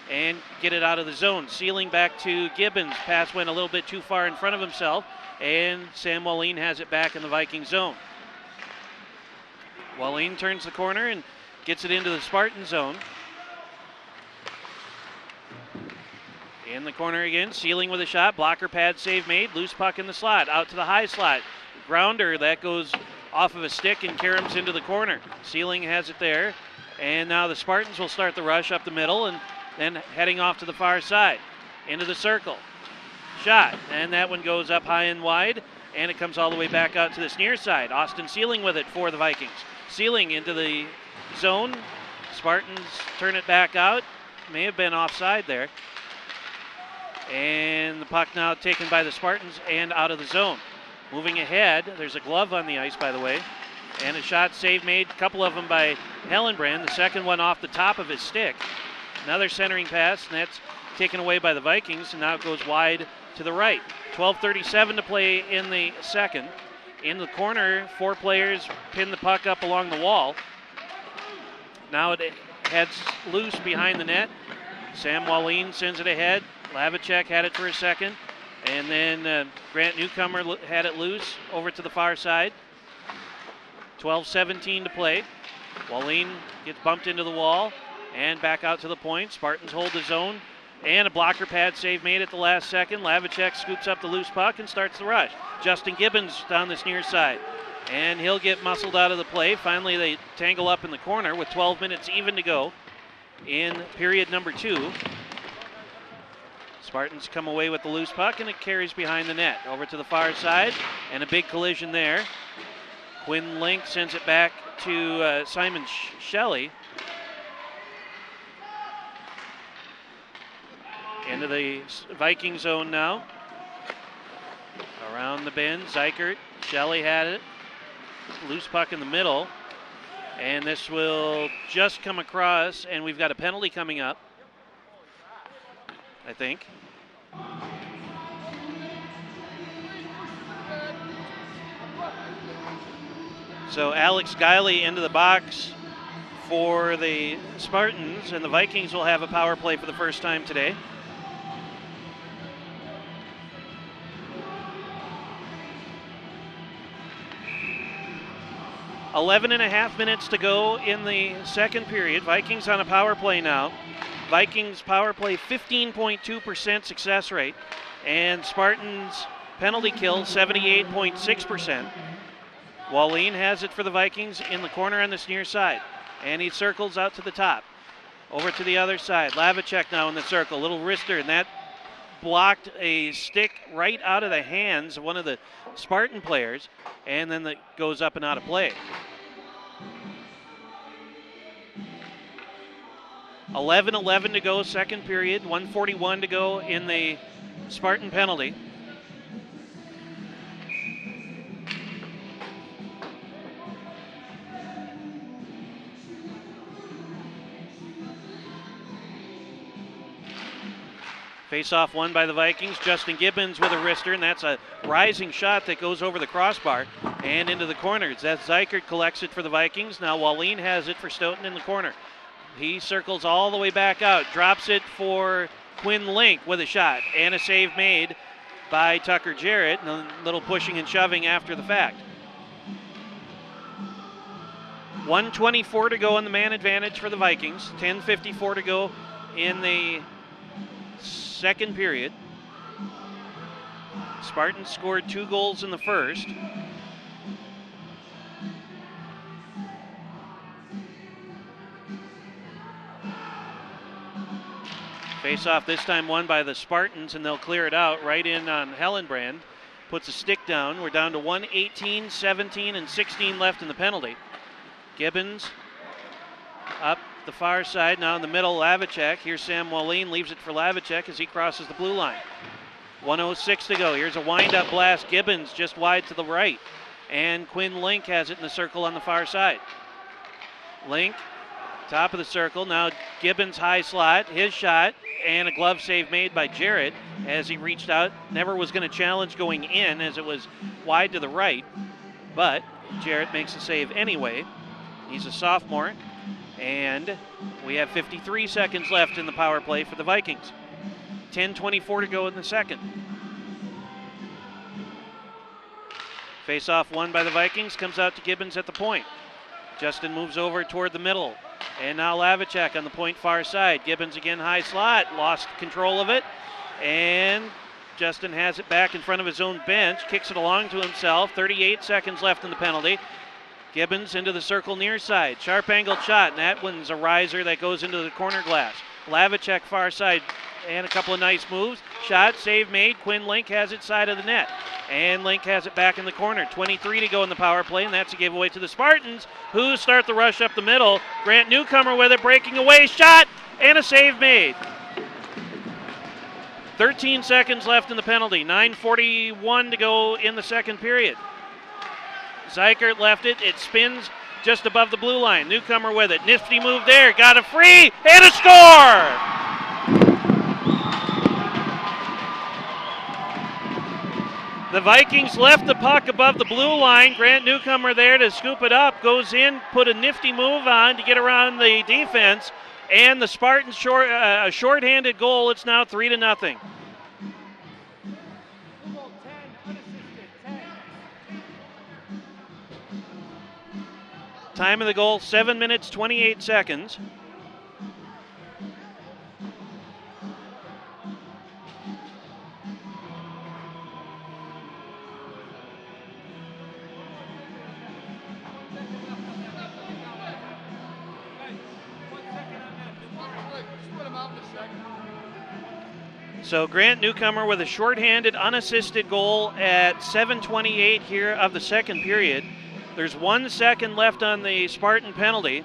and get it out of the zone. Sealing back to Gibbons. Pass went a little bit too far in front of himself, and Sam Wallin has it back in the Viking zone. Wallin turns the corner and gets it into the Spartan zone. In the corner again, Sealing with a shot. Blocker pad save made. Loose puck in the slot. Out to the high slot. Grounder, that goes off of a stick and caroms into the corner. Sealing has it there. And now the Spartans will start the rush up the middle and then heading off to the far side. Into the circle. Shot. And that one goes up high and wide. And it comes all the way back out to this near side. Austin Sealing with it for the Vikings. Sealing into the zone. Spartans turn it back out. May have been offside there. And the puck now taken by the Spartans and out of the zone. Moving ahead, there's a glove on the ice, by the way, and a shot save made, a couple of them by Hellenbrand, the second one off the top of his stick. Another centering pass, and that's taken away by the Vikings, and now it goes wide to the right. 12:37 to play in the second. In the corner, four players pin the puck up along the wall. Now it heads loose behind the net. Sam Wallin sends it ahead. Lavicek had it for a second. And then Grant Newcomer had it loose over to the far side. 12:17 to play. Wallin gets bumped into the wall and back out to the point. Spartans hold the zone. And a blocker pad save made at the last second. Lavicek scoops up the loose puck and starts the rush. Justin Gibbons down this near side. And he'll get muscled out of the play. Finally, they tangle up in the corner with 12 minutes even to go in period number 2. Spartans come away with the loose puck, and it carries behind the net. Over to the far side, and a big collision there. Quinn Link sends it back to Simon Shelley. Into the Viking zone now. Around the bend, Zykert. Shelley had it. Loose puck in the middle. And this will just come across, and we've got a penalty coming up, I think. So Alex Guiley into the box for the Spartans, and the Vikings will have a power play for the first time today. .5 minutes to go in the second period. Vikings on a power play now. Vikings power play 15.2% success rate, and Spartans penalty kill 78.6%. Wallin has it for the Vikings in the corner on this near side, and he circles out to the top. Over to the other side. Lavicek now in the circle. Little wrister, and that blocked a stick right out of the hands of one of the Spartan players, and then that goes up and out of play. 11:11 to go, second period. 1:41 to go in the Spartan penalty. Face-off won by the Vikings. Justin Gibbons with a wrister, and that's a rising shot that goes over the crossbar and into the corners. That Zykert collects it for the Vikings. Now Wallin has it for Stoughton in the corner. He circles all the way back out, drops it for Quinn Link with a shot, and a save made by Tucker Jarrett, and a little pushing and shoving after the fact. 1:24 to go in the man advantage for the Vikings. 10:54 to go in the second period. Spartans scored 2 goals in the first. Face-off this time won by the Spartans, and they'll clear it out right in on Hellenbrand. Puts a stick down. We're down to 1:18, 17, and 16 left in the penalty. Gibbons up the far side, now in the middle, Lavicek. Here's Sam Wallin, leaves it for Lavicek as he crosses the blue line. 1:06 to go. Here's a wind-up blast. Gibbons just wide to the right. And Quinn Link has it in the circle on the far side. Link, top of the circle. Now Gibbons high slot, his shot, and a glove save made by Jarrett as he reached out. Never was going to challenge going in as it was wide to the right, but Jarrett makes the save anyway. He's a sophomore, and we have 53 seconds left in the power play for the Vikings. 10:24 to go in the second. Face-off won by the Vikings, comes out to Gibbons at the point. Justin moves over toward the middle. And now Lavicek on the point far side. Gibbons again high slot, lost control of it. And Justin has it back in front of his own bench, kicks it along to himself. 38 seconds left in the penalty. Gibbons into the circle near side. Sharp angled shot, and that one's a riser that goes into the corner glass. Lavicek far side, and a couple of nice moves. Shot, save made. Quinn Link has it side of the net. And Link has it back in the corner. 23 to go in the power play, and that's a giveaway to the Spartans, who start the rush up the middle. Grant Newcomer with it, breaking away. Shot, and a save made. 13 seconds left in the penalty. 9:41 to go in the second period. Zykert left it. It spins just above the blue line. Newcomer with it. Nifty move there. Got a free, and a score! The Vikings left the puck above the blue line. Grant Newcomer there to scoop it up. Goes in, put a nifty move on to get around the defense. And the Spartans a shorthanded goal. It's now 3-0. Time of the goal, 7 minutes, 28 seconds. So Grant Newcomer with a shorthanded, unassisted goal at 7:28 here of the second period. There's 1 second left on the Spartan penalty.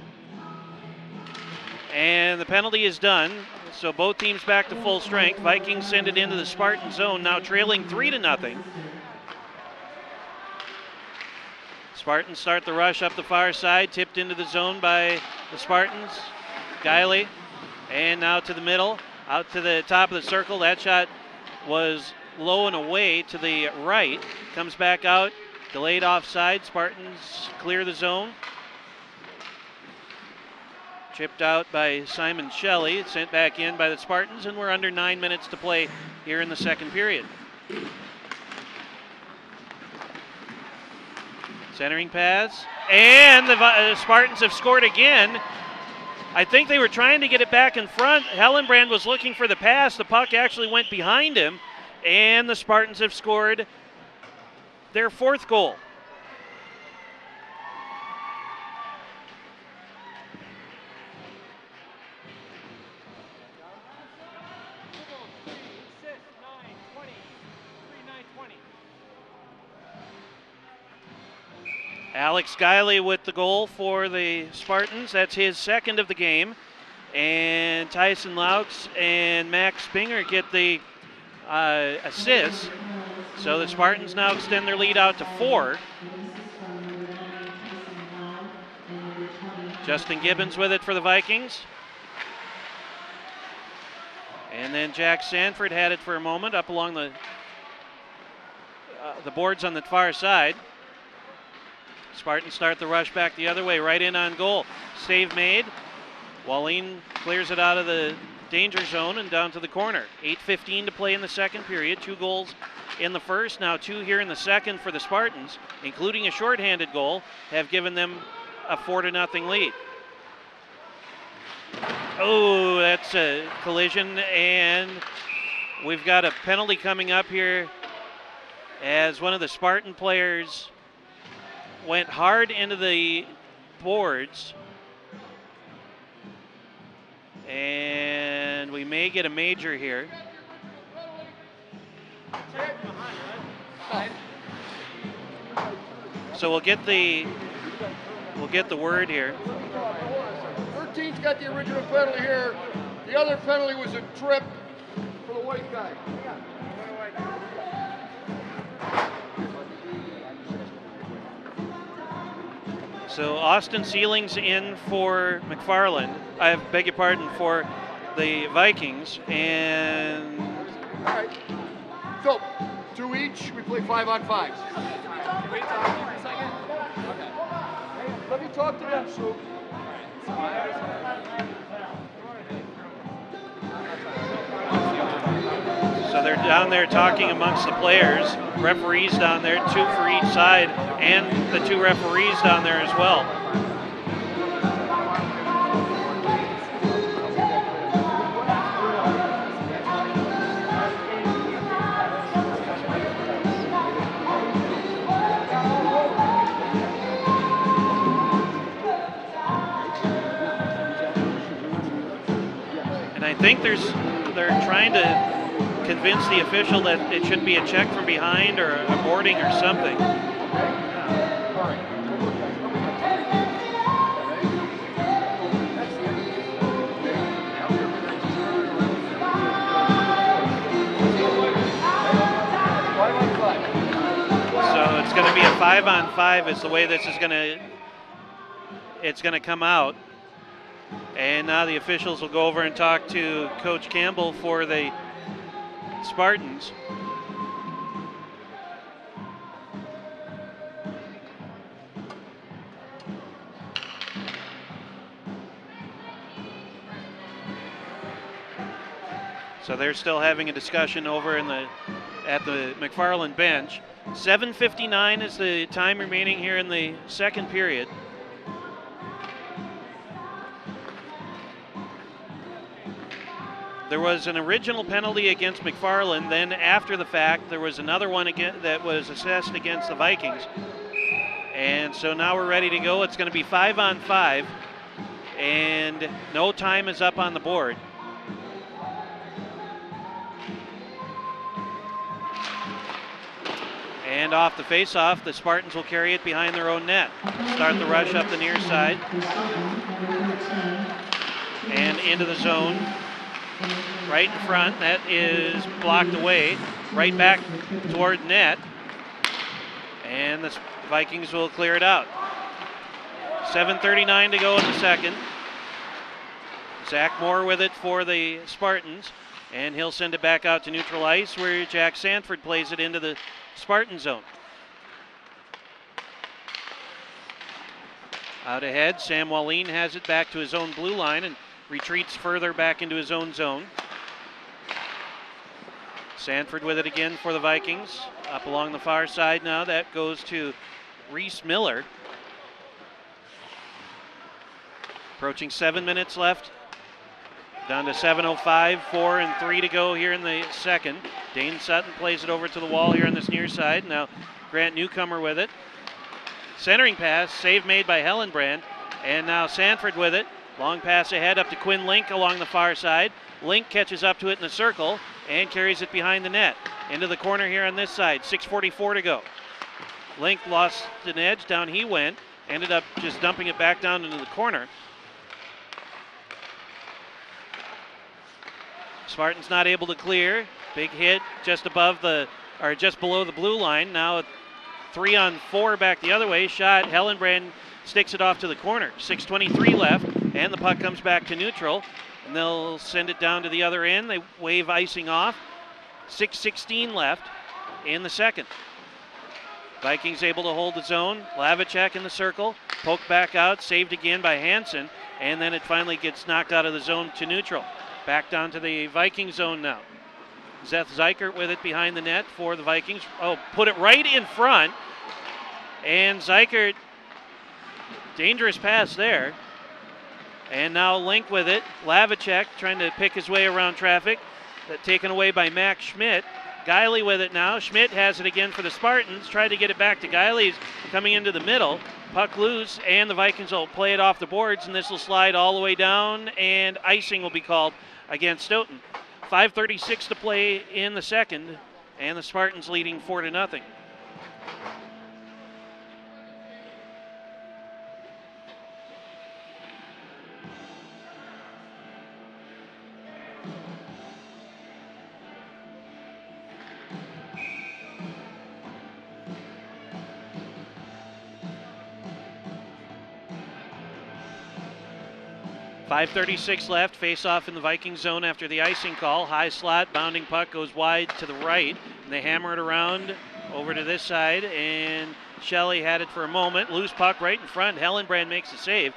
And the penalty is done. So both teams back to full strength. Vikings send it into the Spartan zone, now trailing 3-0. Spartans start the rush up the far side, tipped into the zone by the Spartans. Guiley, and now to the middle, out to the top of the circle. That shot was low and away to the right. Comes back out, delayed offside. Spartans clear the zone. Chipped out by Simon Shelley, sent back in by the Spartans, and we're under 9 minutes to play here in the second period. Centering pass, and the Spartans have scored again. I think they were trying to get it back in front. Hellenbrand was looking for the pass. The puck actually went behind him, and the Spartans have scored their 4th goal. Alex Guiley with the goal for the Spartans. That's his 2nd of the game. And Tyson Laux and Max Spinger get the assists. So the Spartans now extend their lead out to 4. Justin Gibbons with it for the Vikings. And then Jack Sanford had it for a moment up along the boards on the far side. Spartans start the rush back the other way, right in on goal. Save made. Wallin clears it out of the danger zone and down to the corner. 8:15 to play in the second period. 2 goals in the first, now 2 here in the second for the Spartans, including a shorthanded goal, have given them a 4-0 lead. Oh, that's a collision, and we've got a penalty coming up here as one of the Spartan players went hard into the boards, and we may get a major here. So we'll get the word here. 13's got the original penalty here. The other penalty was a trip for the white guy. So Austin Sealing's in for McFarland. I beg your pardon, for the Vikings. And all right. So 2 each. We play 5-on-5. Can we talk for a second? Okay. Hey, let me talk to them, Sue. so they're down there talking amongst the players. Referees down there, 2 for each side, and the 2 referees down there as well. And I think they're trying to convince the official that it should be a check from behind or a boarding or something. So it's going to be a 5-on-5 is the way this is going to come out. And now the officials will go over and talk to Coach Campbell for the Spartans. So they're still having a discussion over at the McFarland bench. 7:59 is the time remaining here in the second period. There was an original penalty against McFarland. Then after the fact, there was another one again that was assessed against the Vikings. And so now we're ready to go. It's going to be 5-on-5, and no time is up on the board. And off the face-off, the Spartans will carry it behind their own net. Start the rush up the near side. And into the zone. Right in front. That is blocked away. Right back toward net. And the Vikings will clear it out. 7:39 to go in the second. Zach Moore with it for the Spartans. And he'll send it back out to neutral ice where Jack Sanford plays it into the Spartan zone. Out ahead, Sam Wallin has it back to his own blue line and retreats further back into his own zone. Sanford with it again for the Vikings. Up along the far side now. That goes to Reese Miller. Approaching 7 minutes left. Down to 7:05, 4 and 3 to go here in the second. Dane Sutton plays it over to the wall here on this near side. Now Grant Newcomer with it. Centering pass, save made by Hellenbrand. And now Sanford with it. Long pass ahead up to Quinn Link along the far side. Link catches up to it in the circle and carries it behind the net. Into the corner here on this side, 6:44 to go. Link lost an edge, down he went. Ended up just dumping it back down into the corner. Spartans not able to clear. Big hit just below the blue line. Now 3-on-4 back the other way. Shot. Hellenbrand sticks it off to the corner. 6:23 left, and the puck comes back to neutral. And they'll send it down to the other end. They wave icing off. 6:16 left in the second. Vikings able to hold the zone. Lavicek in the circle. Poke back out. Saved again by Hansen. And then it finally gets knocked out of the zone to neutral. Back down to the Viking zone now. Seth Zeikert with it behind the net for the Vikings. Oh, put it right in front. And Zeikert, dangerous pass there. And now Link with it. Lavicek trying to pick his way around traffic. Taken away by Max Schmidt. Guiley with it now. Schmidt has it again for the Spartans. Tried to get it back to Guiley. He's coming into the middle. Puck loose, and the Vikings will play it off the boards, and this will slide all the way down, and icing will be called against Stoughton. 5:36 to play in the second, and the Spartans leading 4-0. .536 left, face off in the Viking zone after the icing call. High slot, bounding puck goes wide to the right. And they hammer it around over to this side, and Shelley had it for a moment. Loose puck right in front. Hellenbrand makes the save,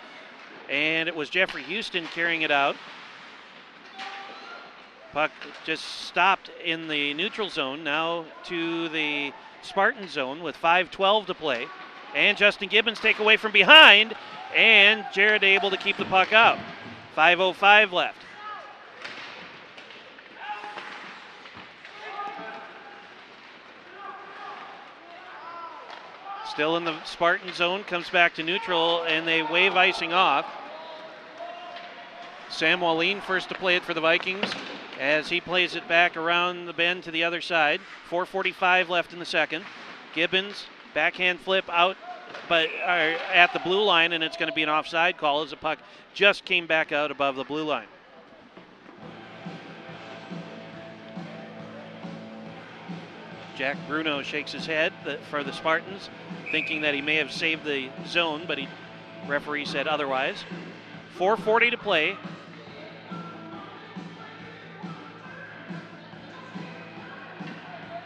and it was Jeffrey Houston carrying it out. Puck just stopped in the neutral zone, now to the Spartan zone with 5:12 to play. And Justin Gibbons take away from behind, and Jared able to keep the puck out. 5:05 left. Still in the Spartan zone, comes back to neutral, and they wave icing off. Sam Wallin first to play it for the Vikings as he plays it back around the bend to the other side. 4:45 left in the second. Gibbons, backhand flip out, but at the blue line, and it's going to be an offside call as the puck just came back out above the blue line. Jack Bruno shakes his head for the Spartans, thinking that he may have saved the zone, but referee said otherwise. 4:40 to play.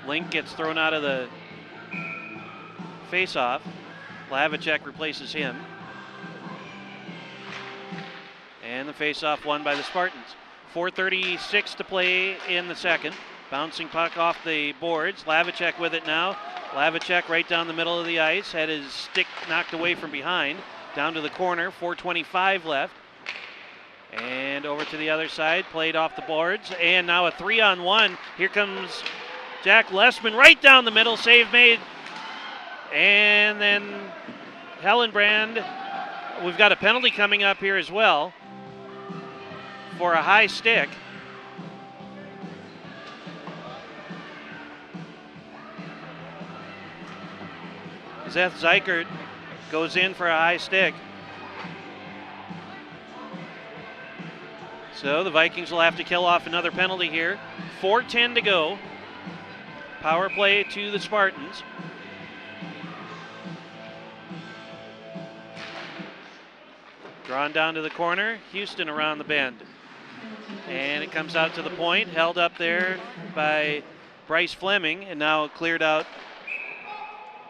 Link gets thrown out of the face-off. Lavicek replaces him. And the face-off won by the Spartans. 4:36 to play in the second. Bouncing puck off the boards. Lavicek with it now. Lavicek right down the middle of the ice. Had his stick knocked away from behind. Down to the corner. 4:25 left. And over to the other side. Played off the boards. And now a 3-on-1. Here comes Jack Lessman right down the middle. Save made. And then Hellenbrand. We've got a penalty coming up here as well for a high stick. Seth Zeikert goes in for a high stick. So the Vikings will have to kill off another penalty here. 4:10 to go. Power play to the Spartans. Drawn down to the corner. Houston around the bend. And it comes out to the point. Held up there by Bryce Fleming, and now cleared out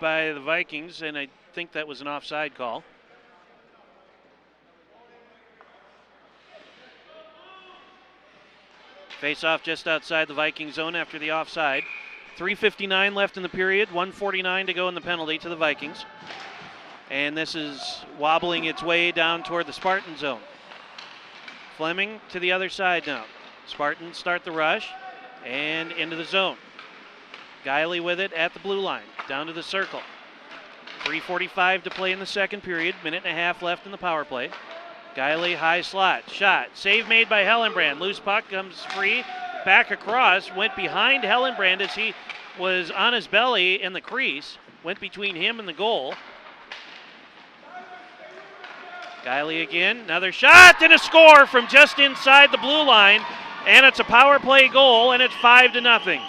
by the Vikings, and I think that was an offside call. Face-off just outside the Viking zone after the offside. 3:59 left in the period, 1:49 to go in the penalty to the Vikings. And this is wobbling its way down toward the Spartan zone. Fleming to the other side now. Spartans start the rush and into the zone. Guiley with it at the blue line, down to the circle. 3:45 to play in the second period, minute and a half left in the power play. Guiley, high slot, shot, save made by Hellenbrand. Loose puck comes free, back across, went behind Hellenbrand as he was on his belly in the crease, went between him and the goal. Guiley again, another shot and a score from just inside the blue line, and it's a power play goal, and it's 5-0.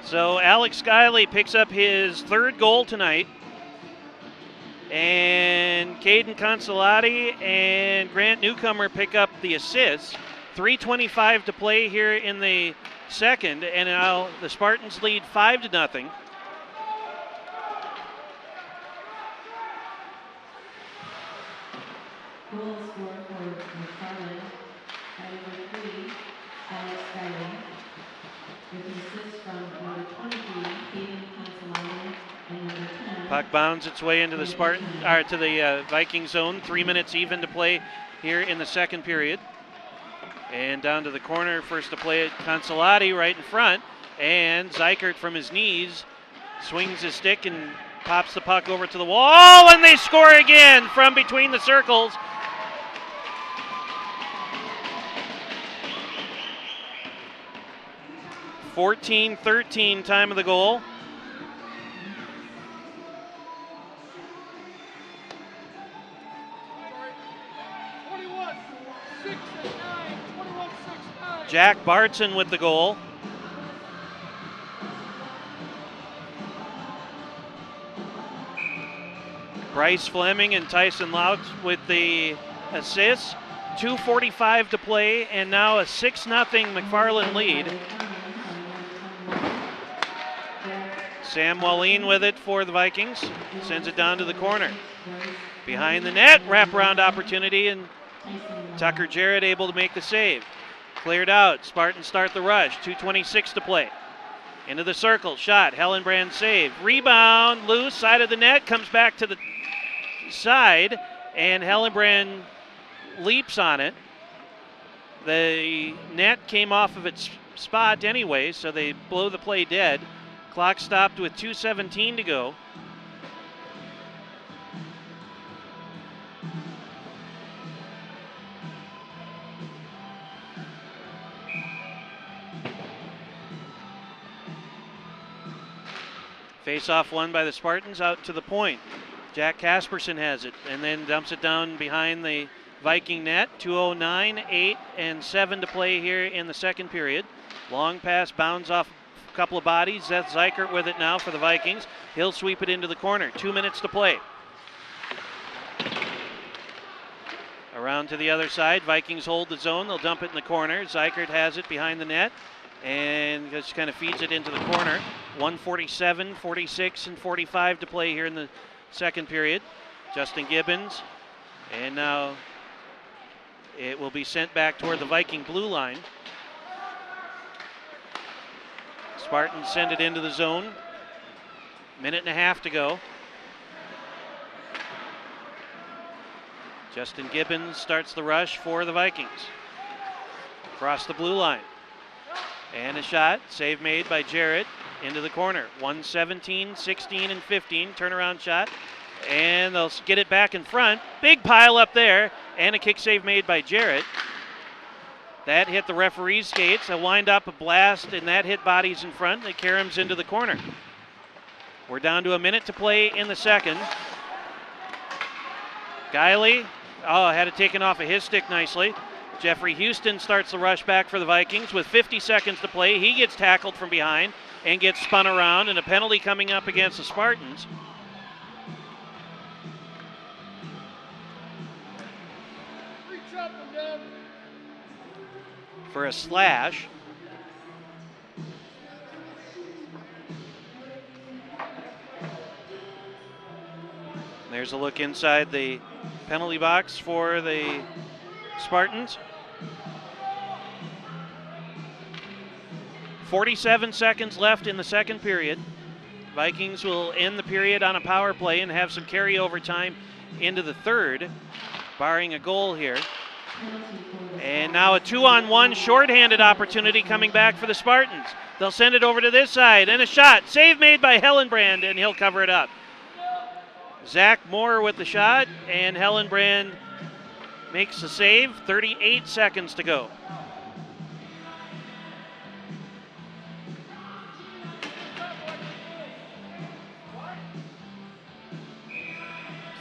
So Alex Guiley picks up his third goal tonight. And Caden Consolati and Grant Newcomer pick up the assists. 3:25 to play here in the second, and now the Spartans lead 5-0. Goal scored for McFarland, number 3, Alex Guiley, with an assist from number 23, Caden Consolati, and number 10. Puck bounds its way into the to the Viking zone. 3 minutes even to play here in the second period. And down to the corner, first to play it, Consolati right in front, and Zeikert from his knees swings his stick and pops the puck over to the wall, and they score again from between the circles. .14-13 time of the goal. Jack Bartson with the goal. Bryce Fleming and Tyson Louts with the assists. 2:45 to play, and now a 6-0 McFarland lead. Sam Wallin with it for the Vikings. Sends it down to the corner. Behind the net, wraparound opportunity, and Tucker Jarrett able to make the save. Cleared out. Spartans start the rush. 2:26 to play. Into the circle. Shot. Hellenbrand save. Rebound. Loose. Side of the net. Comes back to the side. And Hellenbrand leaps on it. The net came off of its spot anyway, so they blow the play dead. Clock stopped with 2:17 to go. Face-off won by the Spartans out to the point. Jack Casperson has it and then dumps it down behind the Viking net. 2:09, 8 and 7 to play here in the second period. Long pass bounds off a couple of bodies. Seth Zeikert with it now for the Vikings. He'll sweep it into the corner. 2 minutes to play. Around to the other side. Vikings hold the zone. They'll dump it in the corner. Zeikert has it behind the net and just kind of feeds it into the corner. 1:47, 46, and 45 to play here in the second period. Justin Gibbons, and now it will be sent back toward the Viking blue line. Spartans send it into the zone. Minute and a half to go. Justin Gibbons starts the rush for the Vikings. Across the blue line. And a shot, save made by Jarrett into the corner. 117, 16, and 15, turnaround shot. And they'll get it back in front. Big pile up there, and a kick save made by Jarrett. That hit the referee's skates. A wind up, a blast, and that hit bodies in front. It caroms into the corner. We're down to a minute to play in the second. Guiley, had it taken off of his stick nicely. Jeffrey Houston starts the rush back for the Vikings with 50 seconds to play. He gets tackled from behind and gets spun around, and a penalty coming up against the Spartans. For a slash. There's a look inside the penalty box for the Spartans. 47 seconds left in the second period. Vikings will end the period on a power play and have some carryover time into the third, barring a goal here. And now a 2-on-1 shorthanded opportunity coming back for the Spartans. They'll send it over to this side, and a shot. Save made by Hellenbrand, and he'll cover it up. Zach Moore with the shot, and Hellenbrand makes the save. 38 seconds to go.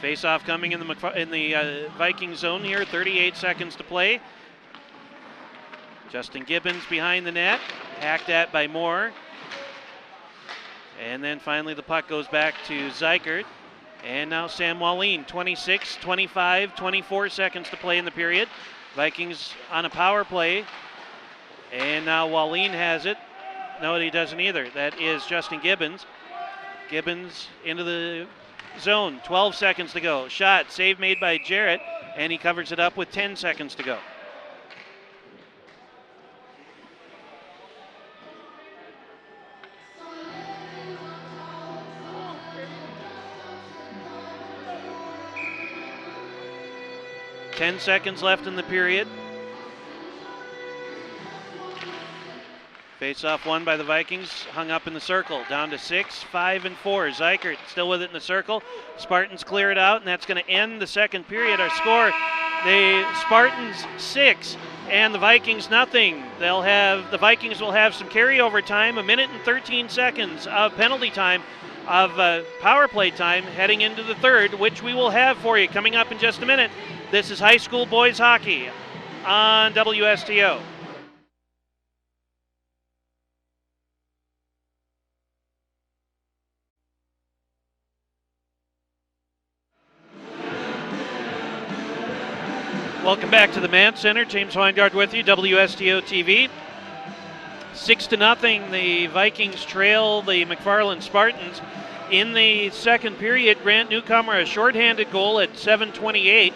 Face-off coming in the Viking zone here. 38 seconds to play. Justin Gibbons behind the net, hacked at by Moore. And then finally the puck goes back to Zykert. And now Sam Wallin, 26, 25, 24 seconds to play in the period. Vikings on a power play. And now Wallin has it. No, he doesn't either. That is Justin Gibbons. Gibbons into the zone, 12 seconds to go. Shot, save made by Jarrett, and he covers it up with 10 seconds to go. Ten seconds left in the period. Face-off won by the Vikings, hung up in the circle. Down to 6, 5, and 4. Zykert still with it in the circle. Spartans clear it out, and that's going to end the second period. Our score, the Spartans 6 and the Vikings nothing. The Vikings will have some carryover time, a minute and 13 seconds of penalty time, of power play time heading into the third, which we will have for you coming up in just a minute. This is high school boys hockey on WSTO. Welcome back to the Mann Center. James Weingard with you, WSTO TV. 6-0, the Vikings trail the McFarland Spartans. In the second period, Grant Newcomer a shorthanded goal at 7:28.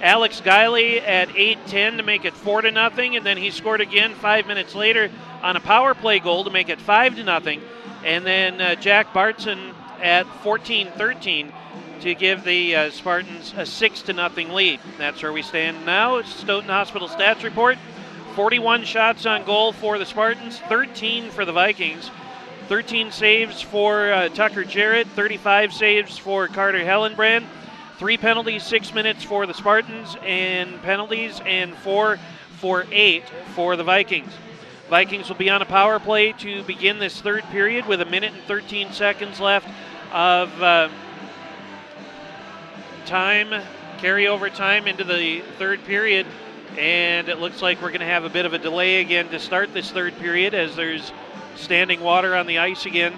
Alex Guiley at 8:10 to make it 4-0, and then he scored again 5 minutes later on a power play goal to make it 5-0. And then Jack Bartson at 14:13 to give the Spartans a 6-0 lead. That's where we stand now. It's Stoughton Hospital stats report. 41 shots on goal for the Spartans, 13 for the Vikings. 13 saves for Tucker Jarrett, 35 saves for Carter Hellenbrand. 3 penalties, 6 minutes for the Spartans, and penalties, and 4 for 8 for the Vikings. Vikings will be on a power play to begin this third period with a minute and 13 seconds left of time, carryover time into the third period, and it looks like we're going to have a bit of a delay again to start this third period as there's standing water on the ice again.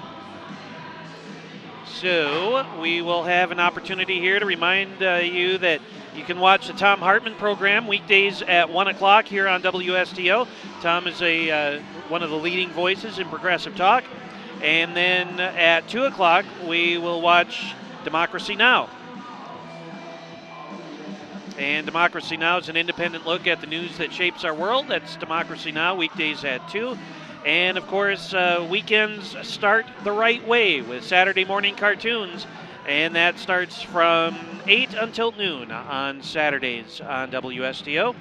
So we will have an opportunity here to remind you that you can watch the Tom Hartman program weekdays at 1 o'clock here on WSTO. Tom is one of the leading voices in progressive talk. And then at 2 o'clock, we will watch Democracy Now! And Democracy Now! Is an independent look at the news that shapes our world. That's Democracy Now! Weekdays at 2. And, of course, weekends start the right way with Saturday morning cartoons, and that starts from 8 until noon on Saturdays on WSTO.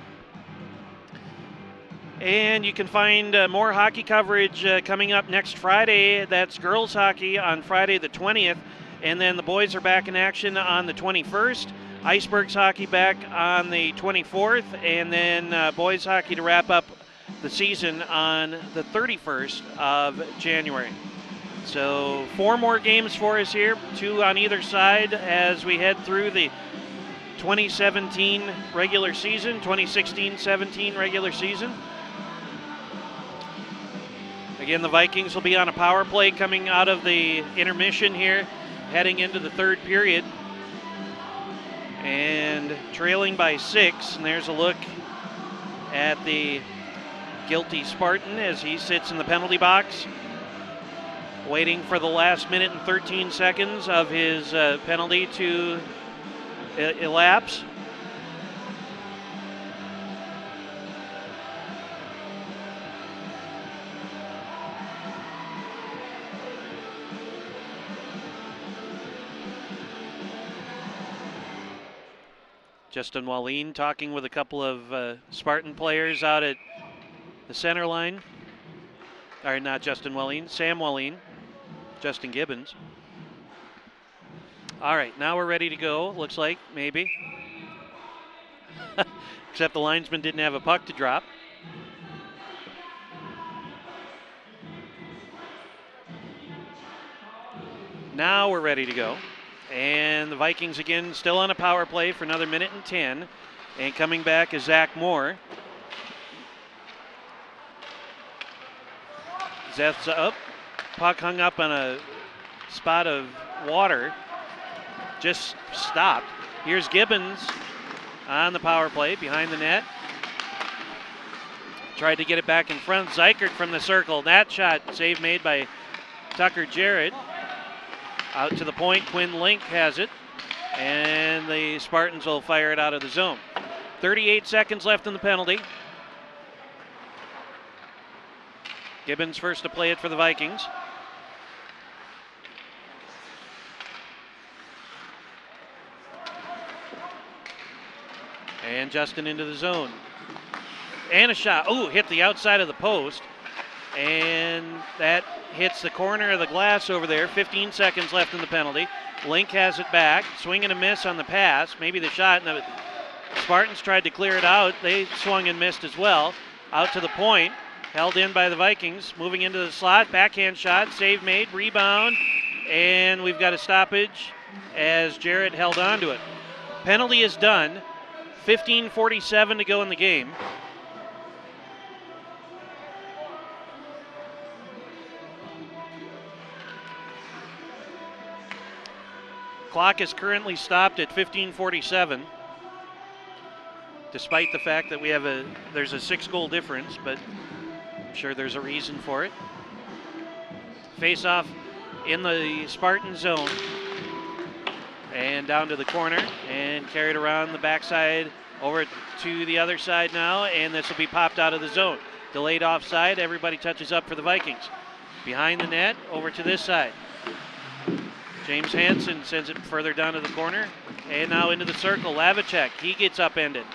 And you can find more hockey coverage coming up next Friday. That's girls hockey on Friday the 20th. And then the boys are back in action on the 21st. Icebergs hockey back on the 24th. And then boys hockey to wrap up the season on the 31st of January. So 4 more games for us here, 2 on either side as we head through the 2017 regular season, 2016-17 regular season. Again, the Vikings will be on a power play coming out of the intermission here, heading into the third period. And trailing by 6, and there's a look at the guilty Spartan as he sits in the penalty box, waiting for the last minute and 13 seconds of his penalty to elapse. Justin Wallin talking with a couple of Spartan players out at the center line. Or not Justin Wallin, Sam Wallin, Justin Gibbons. All right, now we're ready to go, looks like, maybe. Except the linesman didn't have a puck to drop. Now we're ready to go. And the Vikings again still on a power play for another minute and 10. And coming back is Zach Moore. Zeth's up. Puck hung up on a spot of water. Just stopped. Here's Gibbons on the power play behind the net. Tried to get it back in front. Zykert from the circle. That shot save made by Tucker Jarrett. Out to the point, Quinn Link has it, and the Spartans will fire it out of the zone. 38 seconds left in the penalty. Gibbons first to play it for the Vikings. And Justin into the zone. And a shot. Oh, hit the outside of the post. And that hits the corner of the glass over there. 15 seconds left in the penalty. Link has it back. Swing and a miss on the pass. Maybe the shot. And the Spartans tried to clear it out. They swung and missed as well. Out to the point. Held in by the Vikings. Moving into the slot. Backhand shot. Save made. Rebound. And we've got a stoppage as Jarrett held on to it. Penalty is done. 15:47 to go in the game. Clock is currently stopped at 15:47, despite the fact that there's a 6-goal difference, but I'm sure there's a reason for it. Face-off in the Spartan zone, and down to the corner, and carried around the backside over to the other side now, and this will be popped out of the zone. Delayed offside, everybody touches up for the Vikings. Behind the net, over to this side. James Hansen sends it further down to the corner, and now into the circle. Lavicek, he gets upended.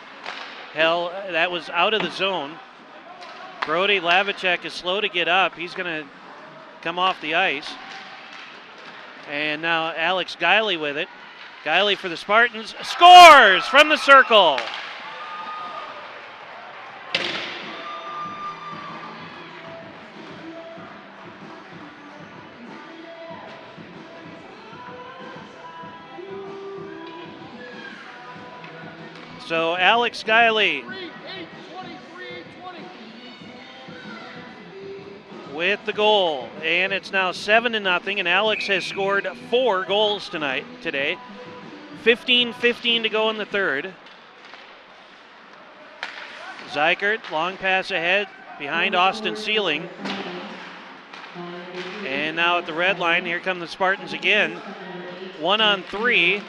That was out of the zone. Brody Lavicek is slow to get up. He's going to come off the ice. And now Alex Guiley with it. Guiley for the Spartans, scores from the circle. So Alex Guiley with the goal, and it's now 7-0, and Alex has scored 4 goals today. 15:15 to go in the third. Zykert, long pass ahead behind Austin Sealing. And now at the red line, here come the Spartans again. 1-on-3,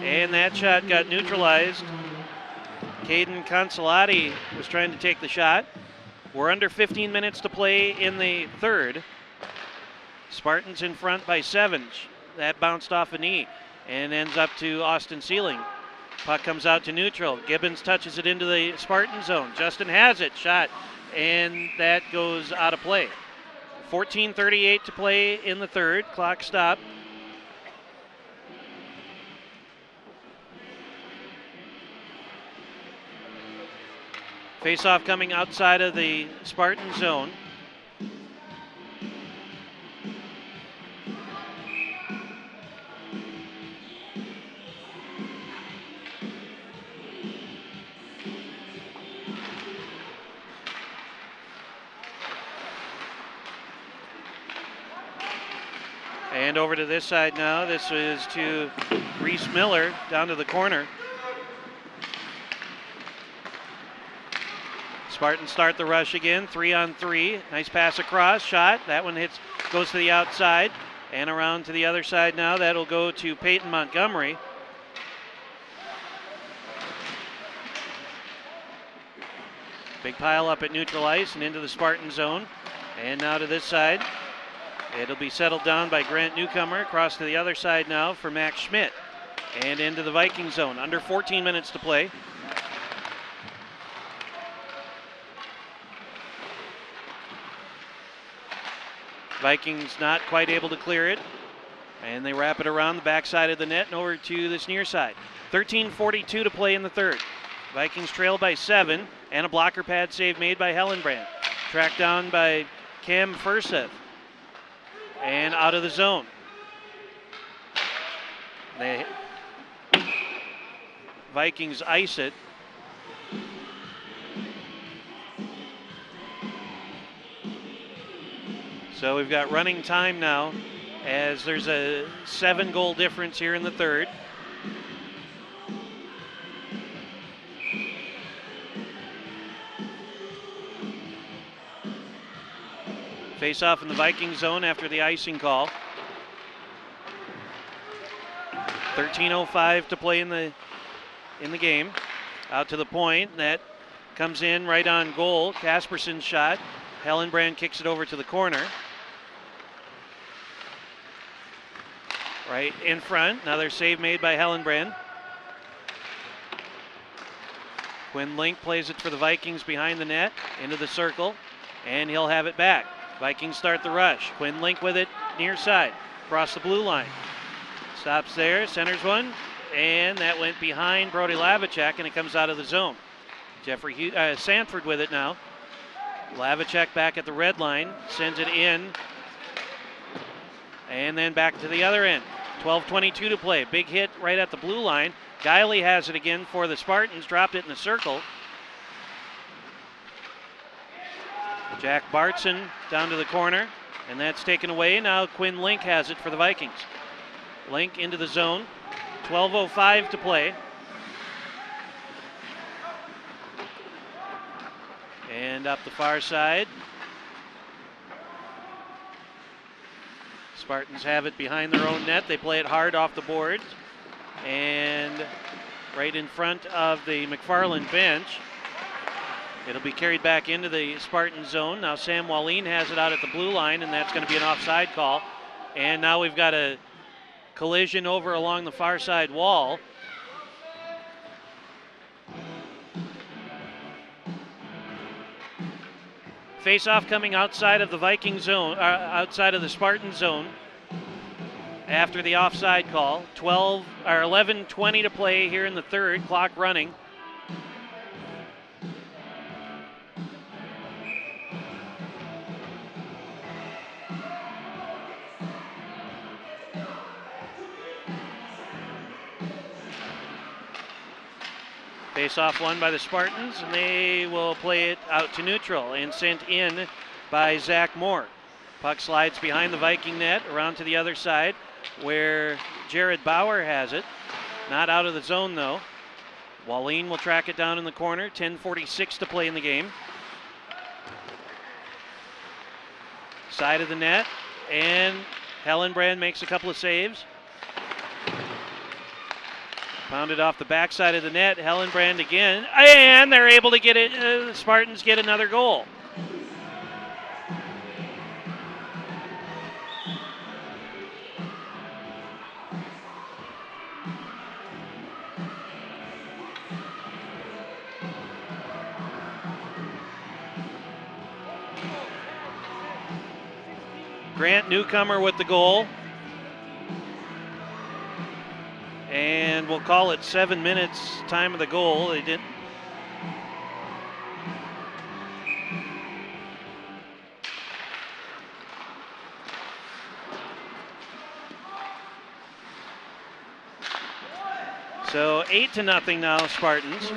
and that shot got neutralized. Caden Consolati was trying to take the shot. We're under 15 minutes to play in the third. Spartans in front by 7. That bounced off a knee and ends up to Austin Sealing. Puck comes out to neutral. Gibbons touches it into the Spartan zone. Justin has it. Shot and that goes out of play. 14:38 to play in the third. Clock stopped. Face-off coming outside of the Spartan zone. And over to this side now. This is to Reese Miller down to the corner. Spartans start the rush again, 3-on-3. Nice pass across, shot. That one goes to the outside and around to the other side now. That'll go to Peyton Montgomery. Big pile up at neutral ice and into the Spartan zone. And now to this side. It'll be settled down by Grant Newcomer. Across to the other side now for Max Schmidt. And into the Viking zone. Under 14 minutes to play. Vikings not quite able to clear it. And they wrap it around the backside of the net and over to this near side. 13:42 to play in the third. Vikings trail by 7, and a blocker pad save made by Hellenbrand. Tracked down by Cam Fursev. And out of the zone. The Vikings ice it. So we've got running time now as there's a 7-goal difference here in the third. Face off in the Viking zone after the icing call. 13:05 to play in the game. Out to the point. That comes in right on goal. Kasperson's shot. Hellenbrand kicks it over to the corner. Right in front. Another save made by Hellenbrand. Quinn Link plays it for the Vikings behind the net. Into the circle. And he'll have it back. Vikings start the rush. Quinn Link with it near side. Across the blue line. Stops there. Centers one. And that went behind Brody Lavicek, and it comes out of the zone. Sanford with it now. Lavicek back at the red line. Sends it in. And then back to the other end. 12:22 to play. Big hit right at the blue line. Guiley has it again for the Spartans. Dropped it in the circle. Jack Bartson down to the corner. And that's taken away. Now Quinn Link has it for the Vikings. Link into the zone. 12:05 to play. And up the far side. Spartans have it behind their own net. They play it hard off the boards. And right in front of the McFarland bench. It'll be carried back into the Spartan zone. Now Sam Wallin has it out at the blue line, and that's going to be an offside call. And now we've got a collision over along the far side wall. Face-off coming outside of the Viking zone, outside of the Spartan zone after the offside call. 11:20 to play here in the third, clock running. Face-off won by the Spartans, and they will play it out to neutral and sent in by Zach Moore. Puck slides behind the Viking net, around to the other side, where Jared Bauer has it. Not out of the zone, though. Wallin will track it down in the corner. 10:46 to play in the game. Side of the net, and Hellenbrand makes a couple of saves. Pounded off the backside of the net. Hellenbrand again. And they're able to get it. The Spartans get another goal. Grant Newcomer with the goal. And we'll call it 7 minutes time of the goal. They didn't. So 8-0 now, Spartans.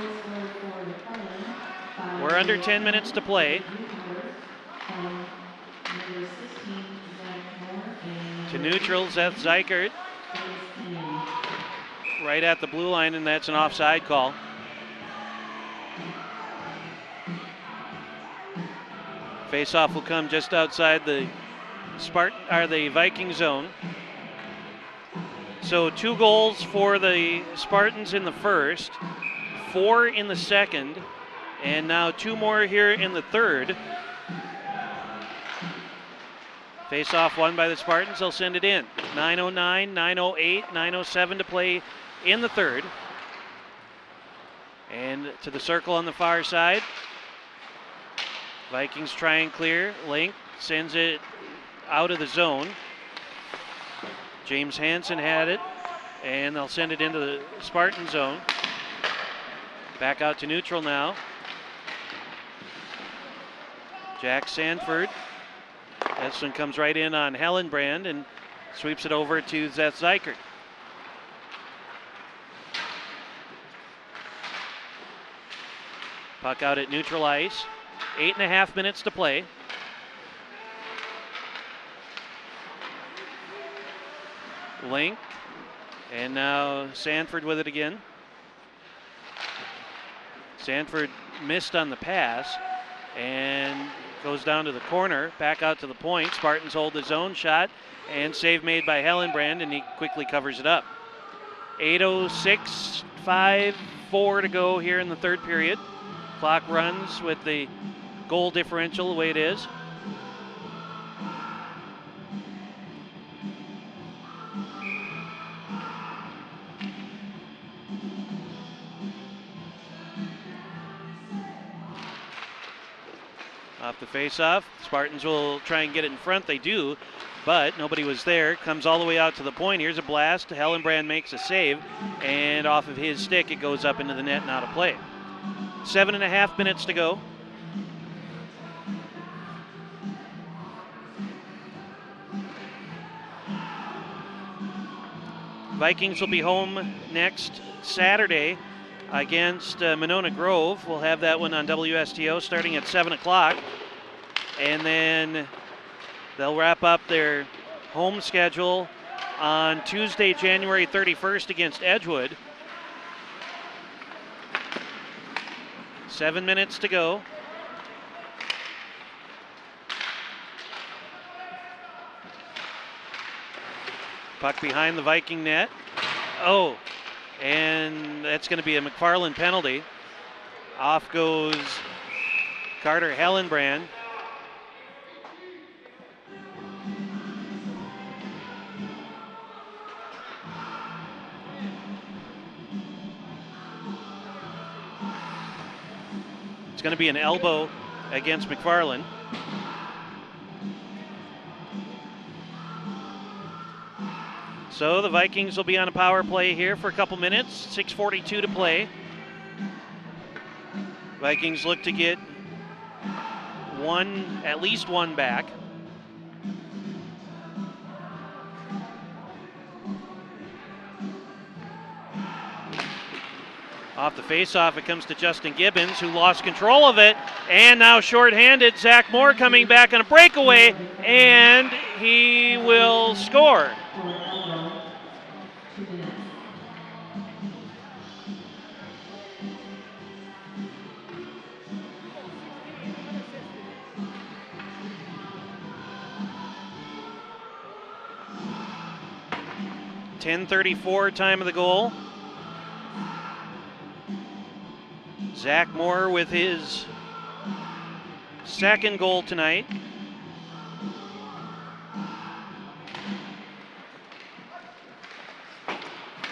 We're under 10 minutes to play. To neutral, Seth Zeikert. Right at the blue line, and that's an offside call. Faceoff will come just outside the Viking zone. So 2 goals for the Spartans in the first, 4 in the second, and now 2 more here in the third. Face-off won by the Spartans. They'll send it in. 9:09, 9:08, 9:07 to play in the third. And to the circle on the far side. Vikings try and clear. Link sends it out of the zone. James Hansen had it, and they'll send it into the Spartan zone. Back out to neutral now. Jack Sanford. This one comes right in on Hellenbrand and sweeps it over to Seth Zeikert. Puck out at neutral ice. 8.5 minutes to play. Link, and now Sanford with it again. Sanford missed on the pass and goes down to the corner, back out to the point. Spartans hold his own shot, and save made by Hellenbrand, and he quickly covers it up. 8:06, 5:4 to go here in the third period. Clock runs with the goal differential the way it is. Off the face-off, Spartans will try and get it in front. They do, but nobody was there. Comes all the way out to the point. Here's a blast. Hellenbrand makes a save, and off of his stick, it goes up into the net and out of play. 7.5 minutes to go. Vikings will be home next Saturday against Monona Grove. We'll have that one on WSTO starting at 7 o'clock. And then they'll wrap up their home schedule on Tuesday, January 31st against Edgewood. 7 minutes to go. Puck behind the Viking net. Oh, and that's going to be a McFarland penalty. Off goes Carter Hellenbrand. It's going to be an elbow against McFarland. So the Vikings will be on a power play here for a couple minutes. 6:42 to play. Vikings look to get at least one back. Off the faceoff, it comes to Justin Gibbons, who lost control of it, and now shorthanded. Zach Moore coming back on a breakaway, and he will score. .10:34 time of the goal. Zach Moore with his second goal tonight.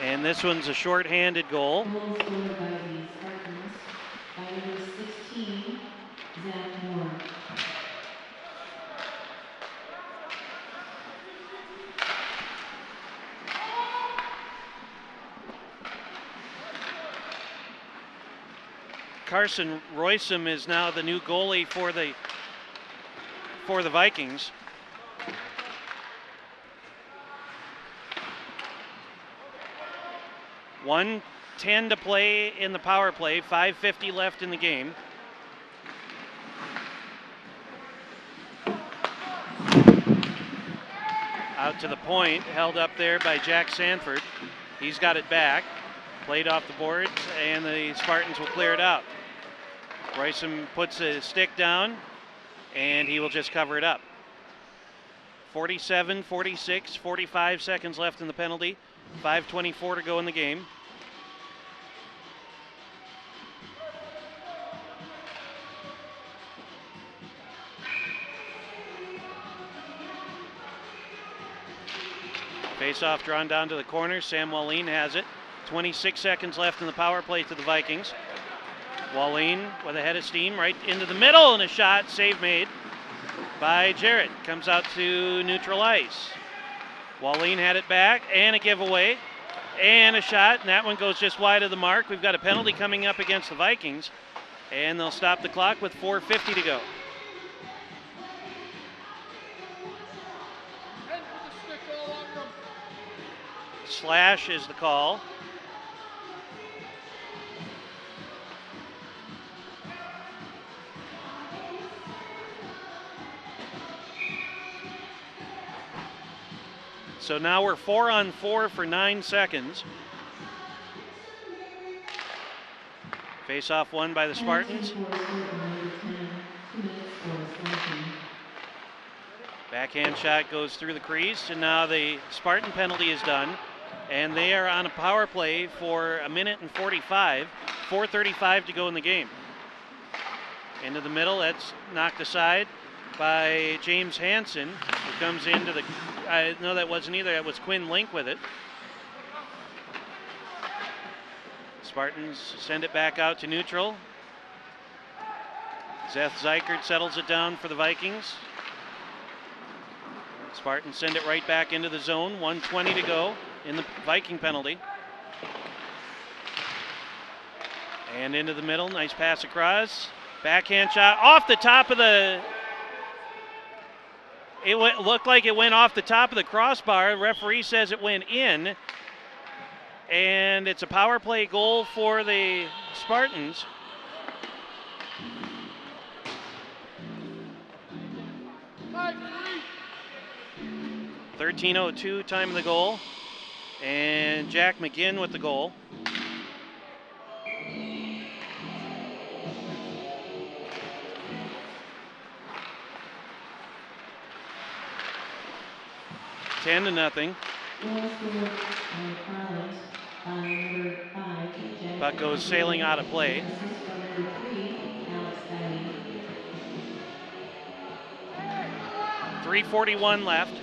And this one's a shorthanded goal. Goal scored by the Spartans by number 16, Zach Moore. Carson Roysum is now the new goalie for the Vikings. .110 to play in the power play, 5:50 left in the game. Out to the point, held up there by Jack Sanford. He's got it back, played off the boards, and the Spartans will clear it out. Roysum puts a stick down, and he will just cover it up. 47, 46, 45 seconds left in the penalty. 5:24 to go in the game. Face-off drawn down to the corner. Sam Wallin has it. 26 seconds left in the power play to the Vikings. Wallin with a head of steam right into the middle, and a shot. Save made by Jarrett. Comes out to neutral ice. Wallin had it back, and a giveaway, and a shot, and that one goes just wide of the mark. We've got a penalty coming up against the Vikings, and they'll stop the clock with 4:50 to go. Slash is the call. So now we're 4-on-4 for 9 seconds. Face-off won by the Spartans. Backhand shot goes through the crease, and now the Spartan penalty is done. And they are on a power play for 1:45, 4:35 to go in the game. Into the middle, that's knocked aside by James Hansen, who comes into the, no, that wasn't either, that was Quinn Link with it. Spartans send it back out to neutral. Seth Zeikert settles it down for the Vikings. Spartans send it right back into the zone, 1:20 to go in the Viking penalty. And into the middle, nice pass across. Backhand shot off the top of the, looked like it went off the top of the crossbar. The referee says it went in. And it's a power play goal for the Spartans. .13:02 time of the goal. And Jack McGinn with the goal. Ten to nothing. Puck goes sailing out of play. .341 left.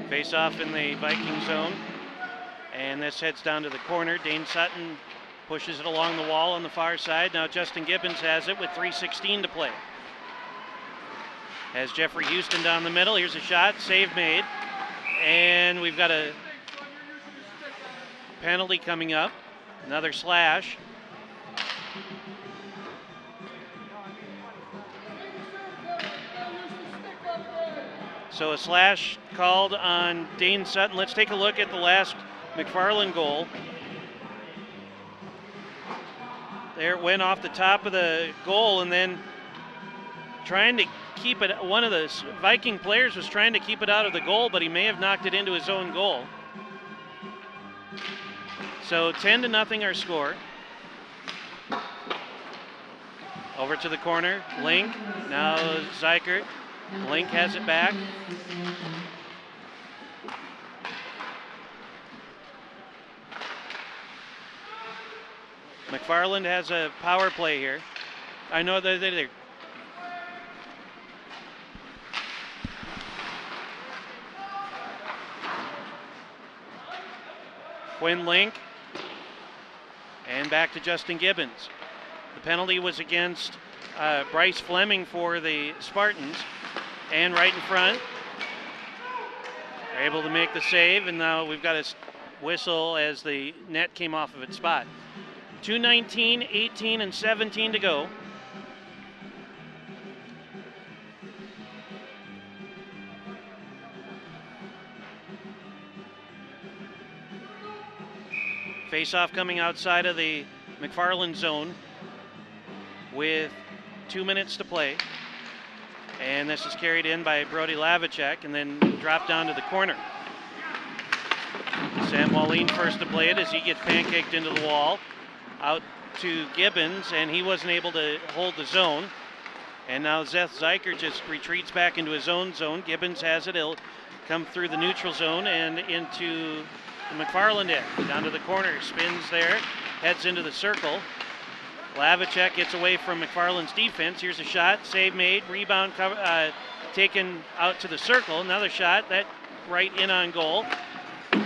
Face off in the Viking zone. And this heads down to the corner. Dane Sutton pushes it along the wall on the far side. Now Justin Gibbons has it with 3:16 to play. Has Jeffrey Houston down the middle. Here's a shot. Save made. And we've got a penalty coming up. Another slash. So a slash called on Dane Sutton. Let's take a look at the last McFarland goal. There it went off the top of the goal, and then trying to keep it, one of the Viking players was trying to keep it out of the goal, but he may have knocked it into his own goal. So 10-0 our score. Over to the corner, Link, now Zeikert. Link has it back. McFarland has a power play here. I know that they're Quinn Link, and back to Justin Gibbons. The penalty was against Bryce Fleming for the Spartans. And right in front, they're able to make the save, and now we've got a whistle as the net came off of its spot. 2:19, 18, and 17 to go. Face-off coming outside of the McFarland zone with 2 minutes to play. And this is carried in by Brody Lavicek and then dropped down to the corner. Sam Wallin first to play it as he gets pancaked into the wall. Out to Gibbons, and he wasn't able to hold the zone. And now Seth Zeiker just retreats back into his own zone. Gibbons has it. He'll come through the neutral zone and into the McFarland end. Down to the corner, spins there, heads into the circle. Lavicek gets away from McFarland's defense. Here's a shot, save made, rebound taken out to the circle. Another shot, that right in on goal.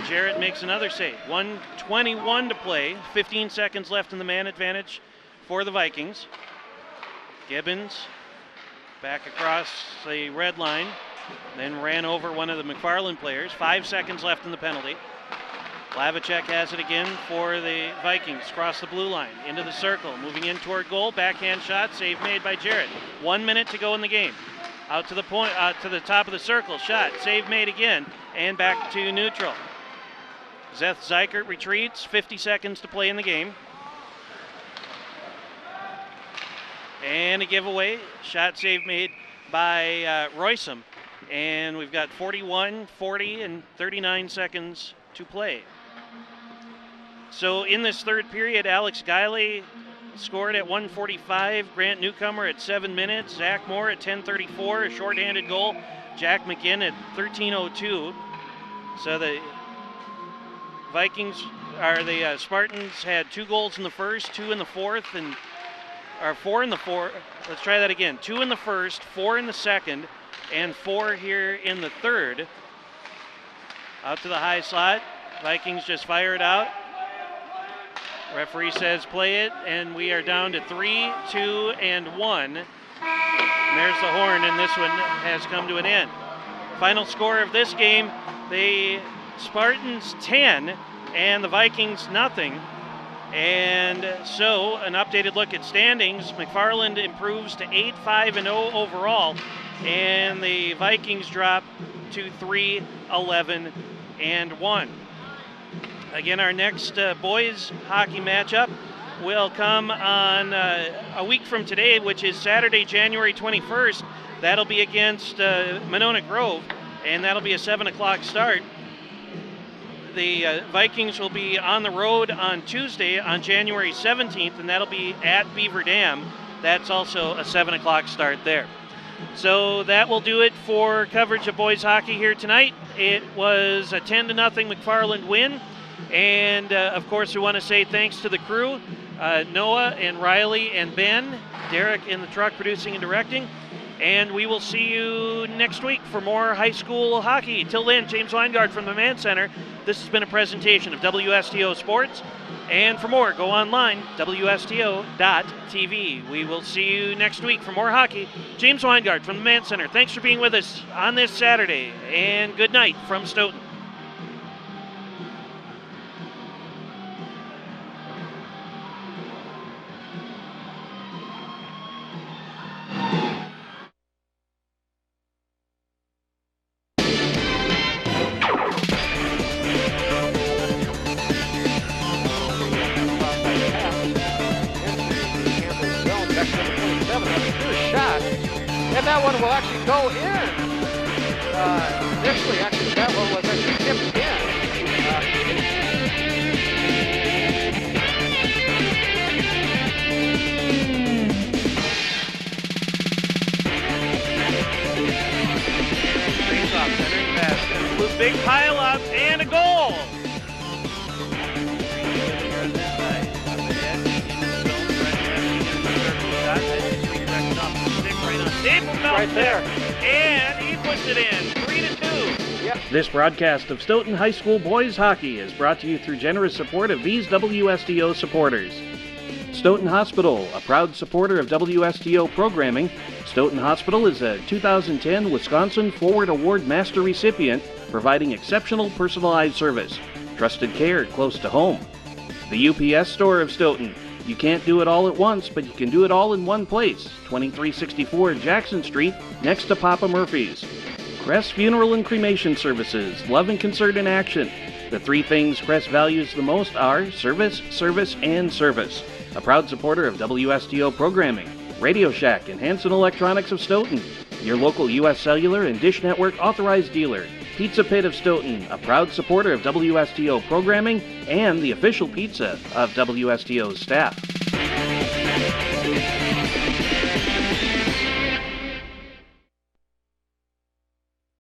Jarrett makes another save. 1:21 to play, 15 seconds left in the man advantage for the Vikings. Gibbons back across the red line, then ran over one of the McFarland players. 5 seconds left in the penalty. Lavicek has it again for the Vikings. Across the blue line, into the circle, moving in toward goal. Backhand shot, save made by Jarrett. 1 minute to go in the game. Out to the point, to the top of the circle, shot, save made again, and back to neutral. Seth Zeiker retreats, 50 seconds to play in the game. And a giveaway, shot save made by Roysum. And we've got 41, 40, and 39 seconds to play. So in this third period, Alex Guiley scored at 1:45, Grant Newcomer at 7 minutes, Zach Moore at 10:34, a shorthanded goal, Jack McGinn at 13:02. So the Spartans had 2 goals in the first, 2 in the fourth, or 4 in the fourth. Let's try that again. 2 in the first, 4 in the second, and 4 here in the third. Out to the high slot. Vikings just fire it out. Referee says play it, and we are down to 3, 2, and 1. And there's the horn, and this one has come to an end. Final score of this game, the Spartans 10 and the Vikings nothing. And so an updated look at standings. McFarland improves to 8-5-0 overall, and the Vikings drop to 3-11-1. Again, our next boys hockey matchup will come on a week from today, which is Saturday, January 21st. That'll be against Monona Grove, and that'll be a 7 o'clock start. The Vikings will be on the road on Tuesday on January 17th, and that'll be at Beaver Dam. That's also a 7 o'clock start there. So that will do it for coverage of boys hockey here tonight. It was a 10-0 McFarland win. And, of course, we want to say thanks to the crew, Noah and Riley and Ben, Derek in the truck producing and directing. And we will see you next week for more high school hockey. Till then, James Weingart from the Man Center. This has been a presentation of WSTO Sports. And for more, go online, WSTO.tv. We will see you next week for more hockey. James Weingart from the Man Center. Thanks for being with us on this Saturday. And good night from Stoughton. And that one will actually go in. Initially, actually, that one was actually tipped in. Face-off, centering pass. Big pile-up and a goal. Right there. And he puts it in, 3-2. Yep. This broadcast of Stoughton High School boys hockey is brought to you through generous support of these WSDO supporters. Stoughton Hospital, a proud supporter of WSTO programming. Stoughton Hospital is a 2010 Wisconsin Forward Award Master recipient, providing exceptional personalized service. Trusted care close to home. The UPS Store of Stoughton. You can't do it all at once, but you can do it all in one place. 2364 Jackson Street, next to Papa Murphy's. Crest Funeral and Cremation Services, love and concern in action. The three things Crest values the most are service, service, and service. A proud supporter of WSTO programming. Radio Shack and Hanson Electronics of Stoughton. Your local U.S. Cellular and Dish Network authorized dealer. Pizza Pit of Stoughton, a proud supporter of WSTO programming and the official pizza of WSTO's staff.